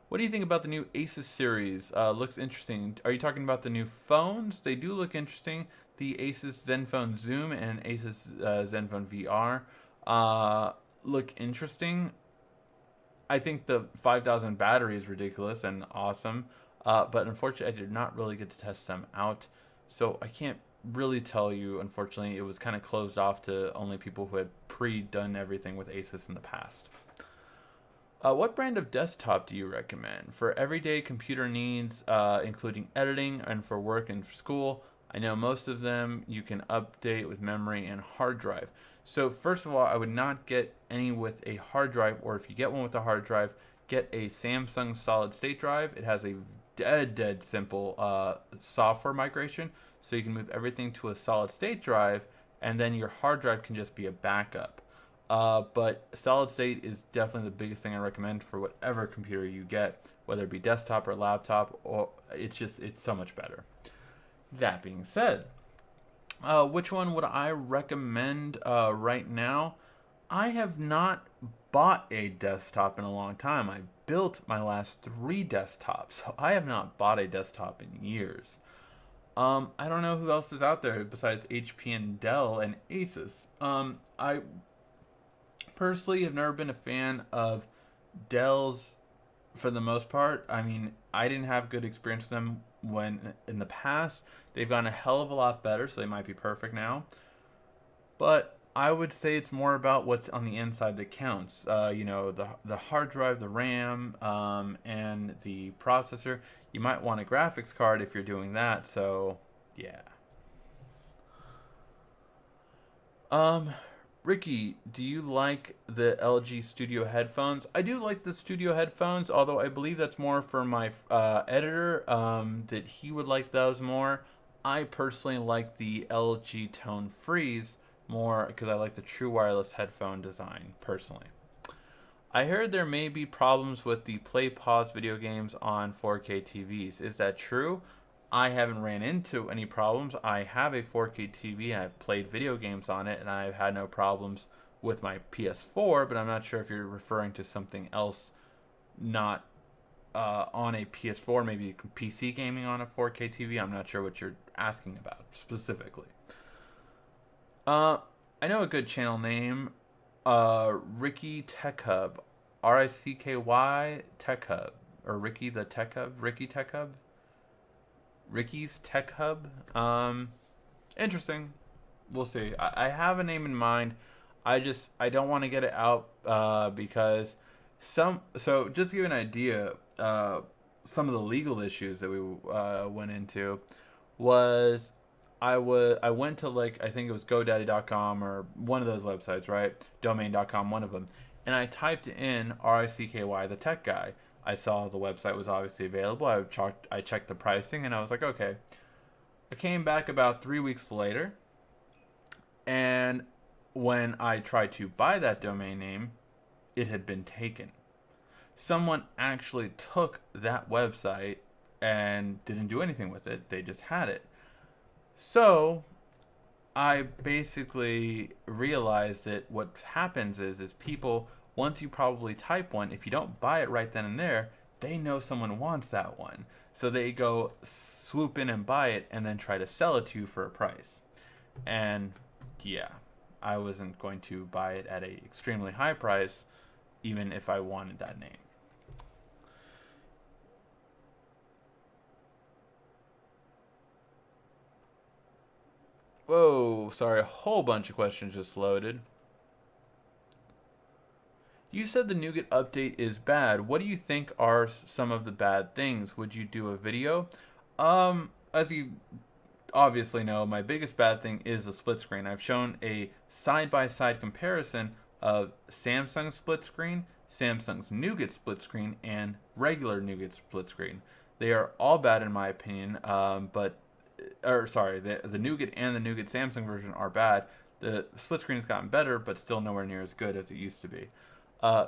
What do you think about the new Asus series? Looks interesting. Are you talking about the new phones? They do look interesting. The Asus Zenfone Zoom and Asus Zenfone VR look interesting. I think the 5,000 battery is ridiculous and awesome, but unfortunately I did not really get to test them out, so I can't really tell you. Unfortunately, it was kind of closed off to only people who had pre-done everything with Asus in the past. What brand of desktop do you recommend for everyday computer needs, including editing and for work and for school? I know most of them you can update with memory and hard drive. So first of all, I would not get any with a hard drive, or if you get one with a hard drive, get a Samsung solid state drive. It has a dead simple software migration, so you can move everything to a solid state drive, and then your hard drive can just be a backup. But solid state is definitely the biggest thing I recommend for whatever computer you get, whether it be desktop or laptop, or it's so much better. That being said, which one would I recommend right now? I have not bought a desktop in a long time. I built my last 3 desktops, so I have not bought a desktop in years. I don't know who else is out there besides HP and Dell and Asus. I personally have never been a fan of Dell's for the most part. I mean, I didn't have good experience with them when in the past. They've gotten a hell of a lot better, so they might be perfect now. But I would say it's more about what's on the inside that counts. The hard drive, the RAM, and the processor. You might want a graphics card if you're doing that. So, yeah. Um, Ricky, do you like the LG Studio headphones? I do like the Studio headphones, although I believe that's more for my editor. That he would like those more. I personally like the LG Tone Freeze more because I like the true wireless headphone design personally. I heard there may be problems with the play pause video games on 4K TVs. Is that true? I haven't ran into any problems. I have a 4K TV. I've played video games on it, and I've had no problems with my PS4. But I'm not sure if you're referring to something else, not on a PS4, maybe PC gaming on a 4K TV. I'm not sure what you're asking about specifically. I know a good channel name. Ricky Tech Hub, RICKY Tech Hub, or Ricky the Tech Hub, Ricky Tech Hub, Ricky's Tech Hub. Interesting. We'll see. I have a name in mind. I don't want to get it out because so just to give you an idea, some of the legal issues that we went into was I went to, like, I think it was GoDaddy.com or one of those websites, right? Domain.com, one of them. And I typed in RICKY, the tech guy. I saw the website was obviously available. I checked the pricing and I was like, okay. I came back about 3 weeks later, and when I tried to buy that domain name, it had been taken. Someone actually took that website and didn't do anything with it. They just had it. So I basically realized that what happens is people, once you probably type one, if you don't buy it right then and there, they know someone wants that one. So they go swoop in and buy it and then try to sell it to you for a price. And yeah, I wasn't going to buy it at a extremely high price, even if I wanted that name. Whoa, sorry, a whole bunch of questions just loaded. You said the Nougat update is bad. What do you think are some of the bad things? Would you do a video? As you obviously know, my biggest bad thing is the split screen. I've shown a side-by-side comparison of Samsung's split screen, Samsung's Nougat split screen, and regular Nougat split screen. They are all bad in my opinion, the Nougat and the Nougat Samsung version are bad. The split screen has gotten better, but still nowhere near as good as it used to be.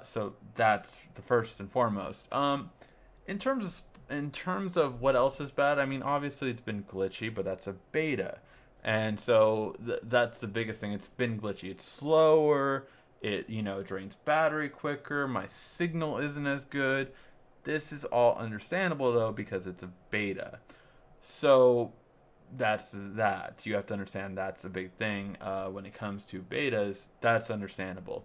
So that's the first and foremost. In terms of what else is bad, I mean, obviously it's been glitchy, but that's a beta, and so that's the biggest thing. It's been glitchy. It's slower. It drains battery quicker. My signal isn't as good. This is all understandable though because it's a beta. So that's that. You have to understand that's a big thing when it comes to betas. That's understandable.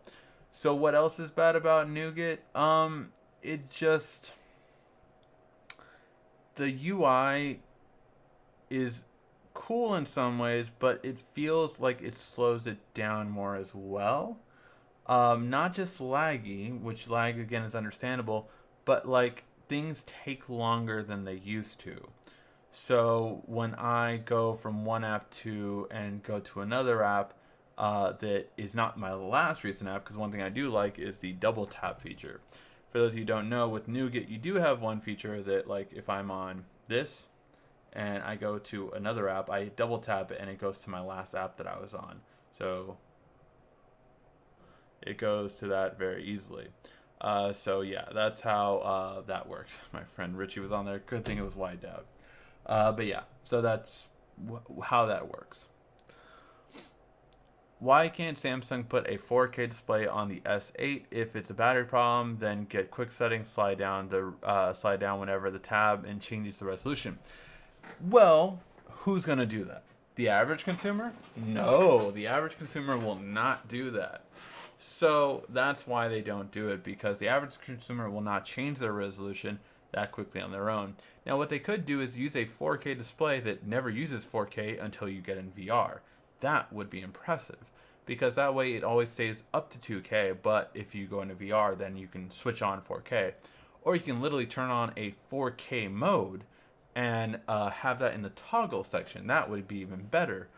So what else is bad about Nougat? It just the UI is cool in some ways, but it feels like it slows it down more as well. Not just laggy, which lag again is understandable, but like things take longer than they used to. So when I go from one app to and go to another app that is not my last recent app, because one thing I do like is the double tap feature. For those of you who don't know, with Nougat, you do have one feature that, like, if I'm on this and I go to another app, I double tap it and it goes to my last app that I was on. So it goes to that very easily. So yeah, that's how that works. My friend Richie was on there. Good thing it was wide out. But yeah, so that's how that works. Why can't Samsung put a 4K display on the S8? If it's a battery problem, then get quick settings, slide down whenever the tab, and changes the resolution. Well, who's gonna do that? The average consumer? No, the average consumer will not do that. So that's why they don't do it, because the average consumer will not change their resolution that quickly on their own. Now, what they could do is use a 4K display that never uses 4K until you get in VR. That would be impressive, because that way it always stays up to 2K, but if you go into VR, then you can switch on 4K. Or you can literally turn on a 4K mode and have that in the toggle section. That would be even better.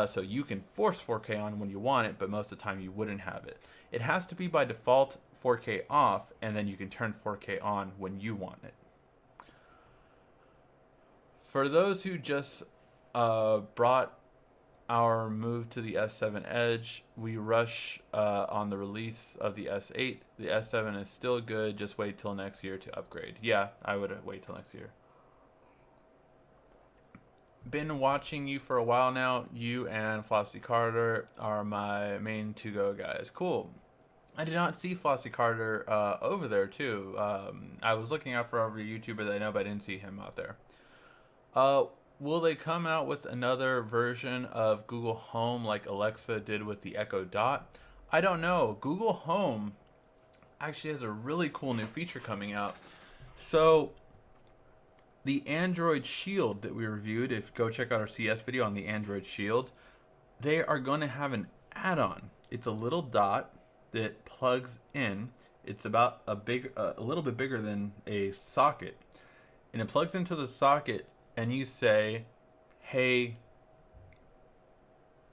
So you can force 4K on when you want it, but most of the time you wouldn't have it. It has to be by default 4K off, and then you can turn 4K on when you want it. For those who just brought our move to the S7 Edge, we rush on the release of the S8. The S7 is still good, just wait till next year to upgrade. Yeah, I would wait till next year. Been watching you for a while now. You and Flossie Carter are my main to-go guys. Cool. I did not see Flossie Carter over there too. I was looking out for every YouTuber that I know, but I didn't see him out there. Will they come out with another version of Google Home like Alexa did with the Echo Dot? I don't know. Google Home actually has a really cool new feature coming out. So the Android Shield that we reviewed, if go check out our CS video on the Android Shield, they are going to have an add-on. It's a little dot that plugs in. It's about a little bit bigger than a socket, and it plugs into the socket. And you say, "Hey,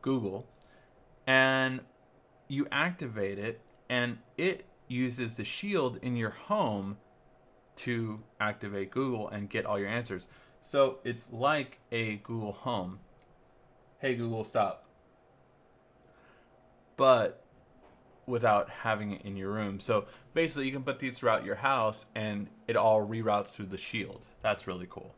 Google," and you activate it, and it uses the Shield in your home to activate Google and get all your answers. So it's like a Google Home. "Hey, Google, stop." But without having it in your room. So basically, you can put these throughout your house, and it all reroutes through the Shield. That's really cool.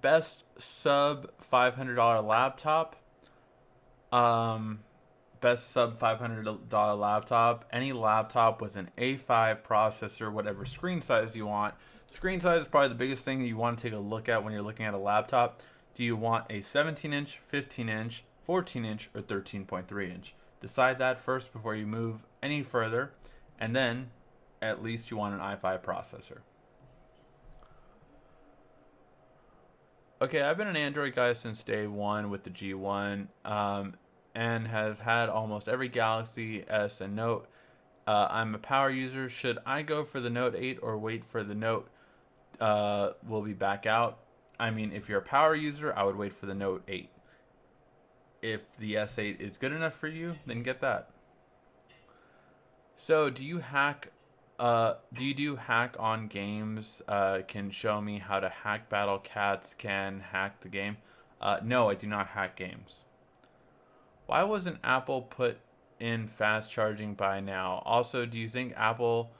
Best sub $500 laptop. Best sub $500 laptop. Any laptop with an A5 processor, whatever screen size you want. Screen size is probably the biggest thing that you want to take a look at when you're looking at a laptop. Do you want a 17-inch, 15-inch, 14-inch, or 13.3-inch? Decide that first before you move any further, and then at least you want an i5 processor. Okay, I've been an Android guy since day one with the G1, and have had almost every Galaxy S and Note. I'm a power user. Should I go for the Note 8 or wait for the Note will be back out? I mean, if you're a power user, I would wait for the Note 8. If the S8 is good enough for you, then get that. So, do you do hack on games? Can show me how to hack Battle Cats can hack the game? No, I do not hack games. Why wasn't Apple put in fast charging by now? Also, do you think Apple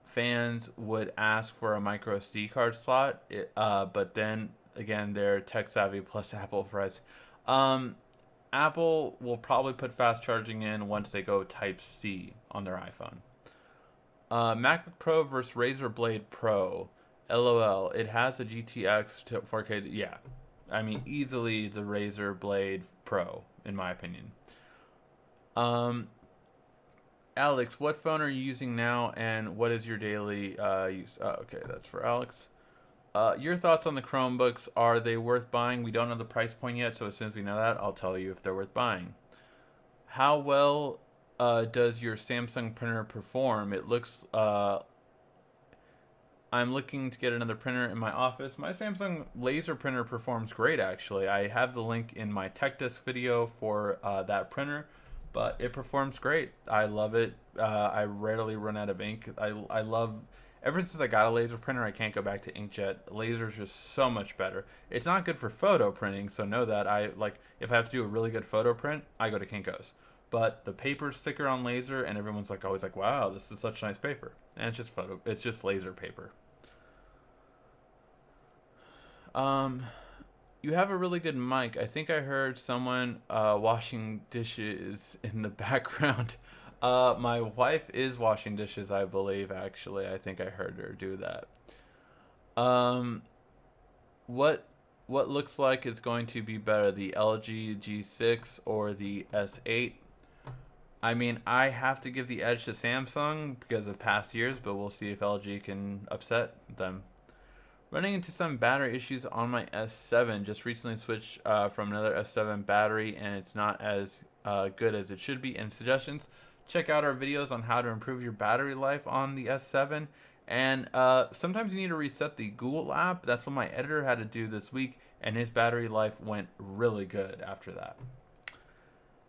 fans would ask for a micro SD card slot? But then again, they're tech savvy plus Apple fries. Apple will probably put fast charging in once they go Type C on their iPhone. MacBook Pro versus Razer Blade Pro. LOL. It has a GTX 4K. Yeah, I mean easily the Razer Blade Pro in my opinion. Alex, what phone are you using now, and what is your daily use? Okay, that's for Alex. Your thoughts on the Chromebooks? Are they worth buying? We don't know the price point yet, so as soon as we know that, I'll tell you if they're worth buying. How well does your Samsung printer perform? It looks I'm looking to get another printer in my office. My Samsung laser printer performs great, actually. I have the link in my tech desk video for that printer, but it performs great. I love it. I rarely run out of ink. I love. Ever since I got a laser printer, I can't go back to inkjet. Laser's just so much better. It's not good for photo printing, so know that. I like if I have to do a really good photo print, I go to Kinko's. But the paper's thicker on laser, and everyone's like always like, "Wow, this is such nice paper." And it's just photo. It's just laser paper. Um, you have a really good mic. I think I heard someone washing dishes in the background. My wife is washing dishes, I believe. Actually, I think I heard her do that. Um, what what looks like is going to be better, the LG G6 or the S8? I mean, I have to give the edge to Samsung because of past years, but we'll see if LG can upset them. Running into some battery issues on my S7. Just recently switched from another S7 battery, and it's not as good as it should be. And suggestions: check out our videos on how to improve your battery life on the S7. And sometimes you need to reset the Google app. That's what my editor had to do this week, and his battery life went really good after that.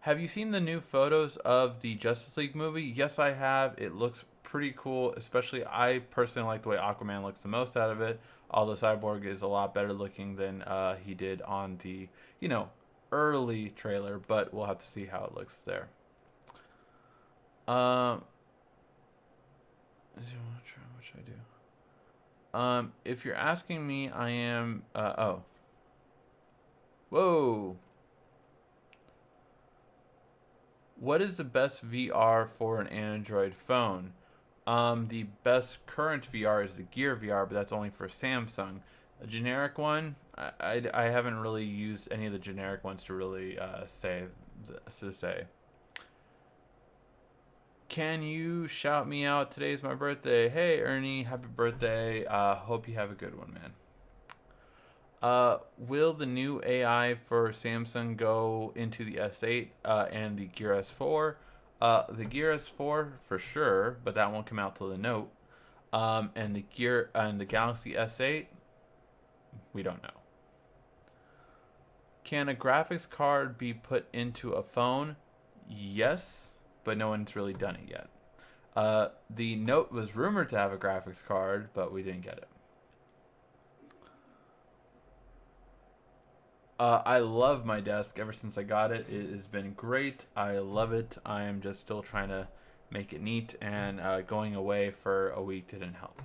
Have you seen the new photos of the Justice League movie? Yes, I have. It looks pretty cool, especially I personally like the way Aquaman looks the most out of it. Although Cyborg is a lot better looking than he did on the, you know, early trailer, but we'll have to see how it looks there. What should I do? If you're asking me, I am. Oh, whoa. What is the best VR for an Android phone? The best current VR is the Gear VR, but that's only for Samsung. A generic one, I haven't really used any of the generic ones to really say. Can you shout me out? Today's my birthday. Hey Ernie, happy birthday. Hope you have a good one, man. Will the new AI for Samsung go into the S8 and the Gear S4? The Gear S4 for sure, but that won't come out till the Note. And the Gear and the Galaxy S8, we don't know. Can a graphics card be put into a phone? Yes, but no one's really done it yet. The Note was rumored to have a graphics card, but we didn't get it. I love my desk ever since I got it. It has been great. I love it. I am just still trying to make it neat, and going away for a week didn't help.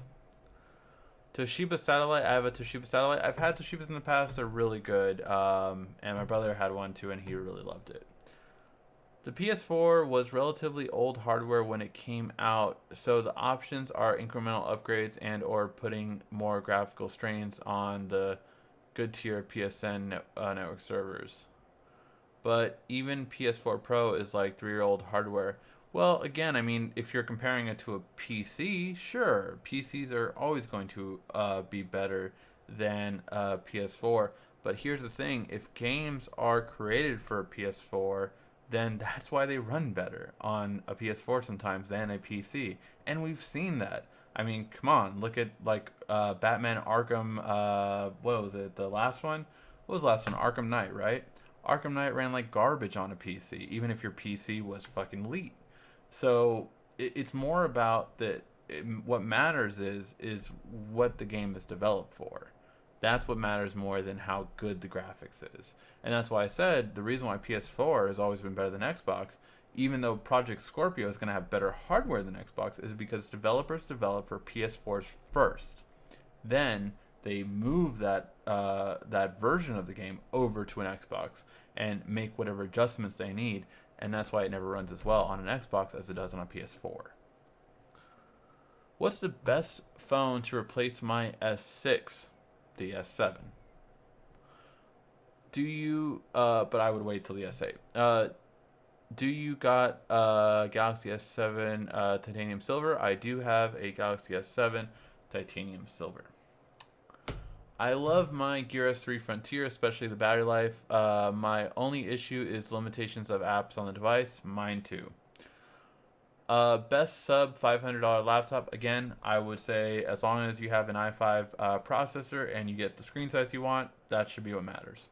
Toshiba satellite. I have a Toshiba satellite. I've had Toshibas in the past. They're really good. And my brother had one too, and he really loved it. The PS4 was relatively old hardware when it came out, so the options are incremental upgrades and or putting more graphical strains on the good tier PSN network servers. But even PS4 Pro is like 3-year-old hardware. Well, again, I mean, if you're comparing it to a PC, sure, PCs are always going to be better than PS4. But here's the thing: if games are created for a PS4, then that's why they run better on a PS4 sometimes than a PC. And we've seen that. I mean, come on, look at like Batman Arkham. What was it? The last one? What was the last one? Arkham Knight, right? Arkham Knight ran like garbage on a PC, even if your PC was fucking elite. So it's more about that. What matters is what the game is developed for. That's what matters more than how good the graphics is. And that's why I said the reason why PS4 has always been better than Xbox, even though Project Scorpio is going to have better hardware than Xbox, is because developers develop for PS4s first. Then they move that version of the game over to an Xbox and make whatever adjustments they need. And that's why it never runs as well on an Xbox as it does on a PS4. What's the best phone to replace my S6? The S7. Do you but I would wait till the S8. Do you got Galaxy S7 titanium silver? I do have a Galaxy S7 titanium silver. I love my Gear S3 Frontier, especially the battery life. My only issue is limitations of apps on the device. Mine too. Best sub $500 laptop. Again, I would say as long as you have an i5 processor and you get the screen size you want, that should be what matters.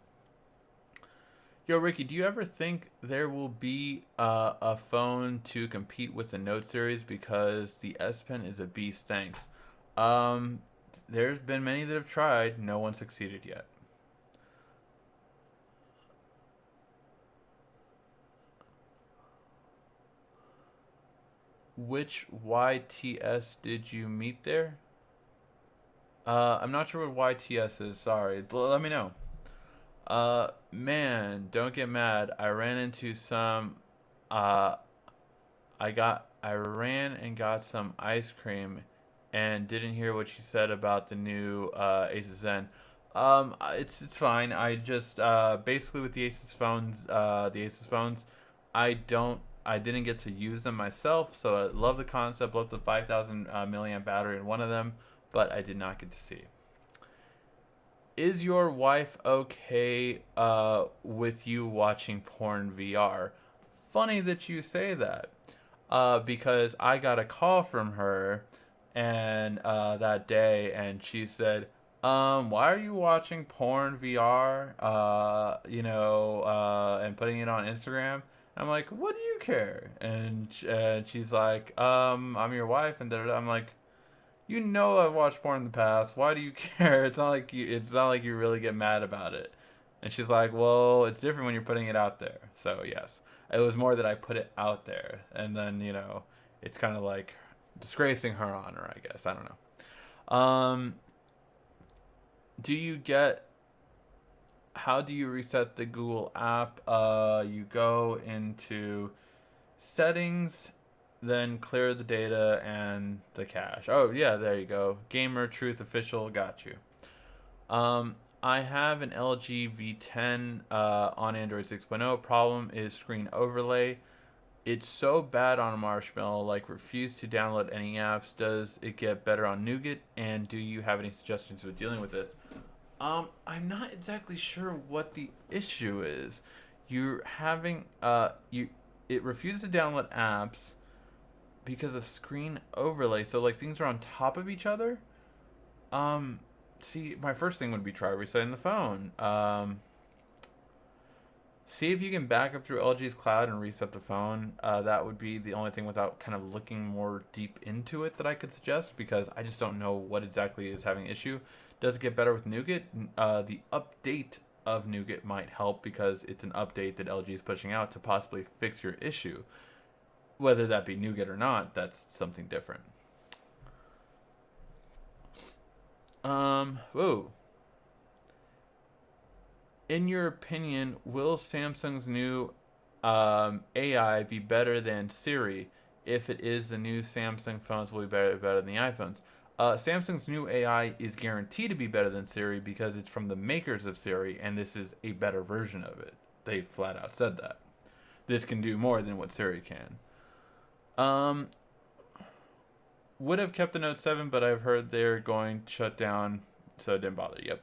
Yo, Ricky, do you ever think there will be a phone to compete with the Note series because the S Pen is a beast? Thanks. Um, there's been many that have tried. No one succeeded yet. Which YTS did you meet there? I'm not sure what YTS is. Sorry. Let me know. Man, don't get mad. I ran into some. Uh, I ran and got some ice cream, and didn't hear what you said about the new Asus Zen. It's fine. I just basically with the Asus phones, I didn't get to use them myself. So I love the concept. Love the 5,000 milliamp battery in one of them, but I did not get to see. Is your wife okay with you watching porn VR? Funny that you say that. Because I got a call from her and that day, and she said, why are you watching porn VR? And putting it on Instagram. I'm like, what do you care? And she's like, I'm your wife, and da-da-da. I'm like, I've watched porn in the past. Why do you care? It's not like you really get mad about it. And she's like, well, it's different when you're putting it out there. So yes, it was more that I put it out there, and then it's kind of like disgracing her honor, I guess. I don't know. Do you get? How do you reset the Google app? You go into settings, then clear the data and the cache. Oh yeah, there you go. Gamer Truth Official got you. I have an LG V10 on Android 6.0. Problem is screen overlay. It's so bad on Marshmallow, like refuse to download any apps. Does it get better on Nougat? And do you have any suggestions with dealing with this? I'm not exactly sure what the issue is. You're having it refuses to download apps because of screen overlay. So like things are on top of each other. Um, See, my first thing would be try resetting the phone. See if you can back up through LG's cloud and reset the phone. That would be the only thing without kind of looking more deep into it that I could suggest because I just don't know what exactly is having an issue. Does it get better with Nougat? The update of Nougat might help because it's an update that LG is pushing out to possibly fix your issue. Whether that be Nougat or not, that's something different. Whoa. In your opinion, will Samsung's new AI be better than Siri? If it is, the new Samsung phones will be better than the iPhones. Samsung's new AI is guaranteed to be better than Siri because it's from the makers of Siri, and this is a better version of it. They flat out said that. This can do more than what Siri can. Um, would have kept the Note 7, but I've heard they're going to shut down, so it didn't bother. Yep.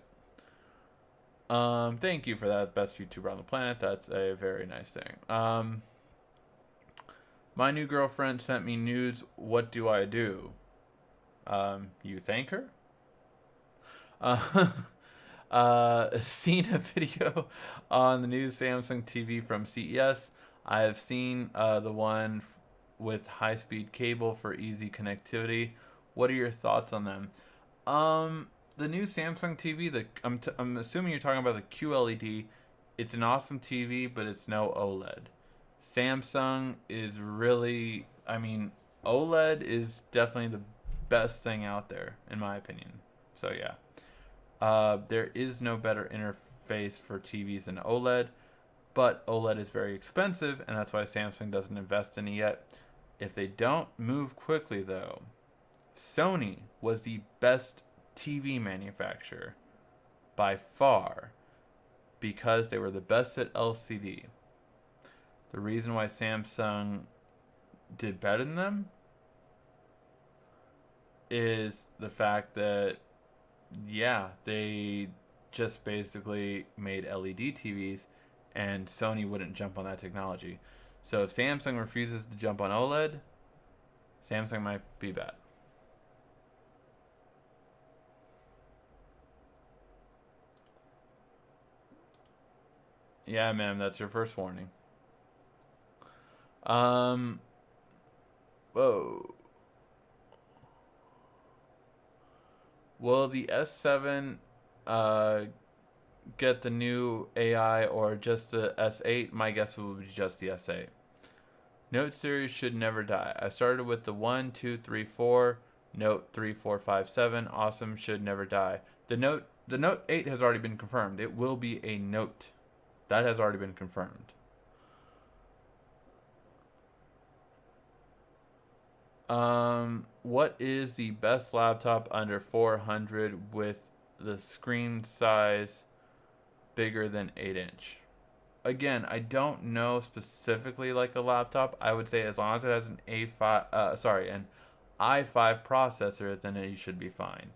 Thank you for that, best YouTuber on the planet. That's a very nice thing. My new girlfriend sent me nudes. What do I do? You thank her? Uh, Seen a video on the new Samsung TV from CES. I have seen the one with high-speed cable for easy connectivity. What are your thoughts on them? The new Samsung TV, I'm assuming you're talking about the QLED. It's an awesome TV, but it's no OLED. Samsung is really, I mean, OLED is definitely the best thing out there, in my opinion. So yeah. There is no better interface for TVs than OLED, but OLED is very expensive, and that's why Samsung doesn't invest in it yet. If they don't move quickly, though, Sony was the best TV manufacturer by far because they were the best at LCD. The reason why Samsung did better than them is the fact that, yeah, they just basically made LED TVs and Sony wouldn't jump on that technology. So if Samsung refuses to jump on OLED, Samsung might be bad. Yeah, ma'am, that's your first warning. Um, whoa. Will the S7 uh, get the new AI or just the S8? My guess would be just the S8. Note series should never die. I started with the 1, 2, 3, 4. Note 3, 4, 5, 7. Awesome, should never die. The Note 8 has already been confirmed. It will be a Note. That has already been confirmed. What is the best laptop under 400 with the screen size bigger than 8 inch? Again, I don't know specifically like a laptop. I would say as long as it has an an i5 processor, then it should be fine.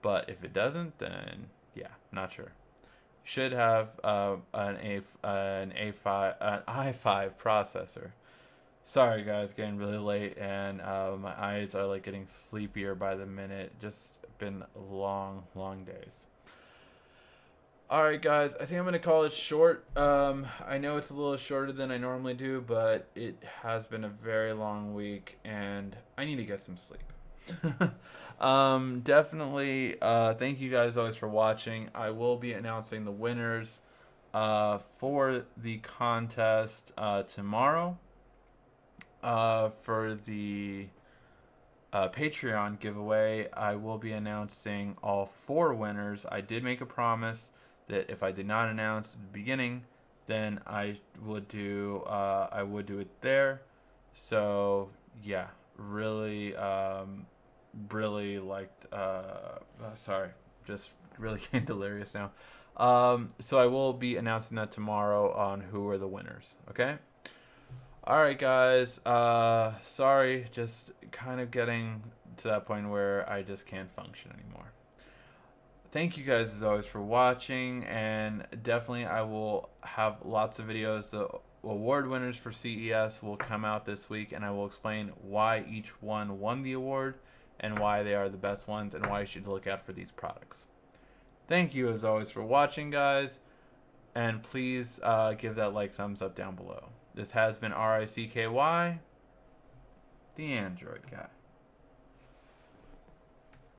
But if it doesn't, then yeah, not sure. Should have an i5 processor. Sorry guys, getting really late and my eyes are like getting sleepier by the minute. Just been long, long days. All right, guys. I think I'm gonna call it short. I know it's a little shorter than I normally do, but it has been a very long week, and I need to get some sleep. Definitely. Thank you guys always for watching. I will be announcing the winners for the contest tomorrow. For the Patreon giveaway, I will be announcing all 4 winners. I did make a promise that if I did not announce at the beginning, then I would do it there. So yeah, really, really liked. Sorry, just really getting delirious now. So I will be announcing that tomorrow on who are the winners. Okay. All right, guys. Sorry, just kind of getting to that point where I just can't function anymore. Thank you guys as always for watching, and definitely I will have lots of videos. The award winners for CES will come out this week, and I will explain why each one won the award and why they are the best ones and why you should look out for these products. Thank you as always for watching, guys, and please give that thumbs up down below. This has been RICKY, the Android Guy.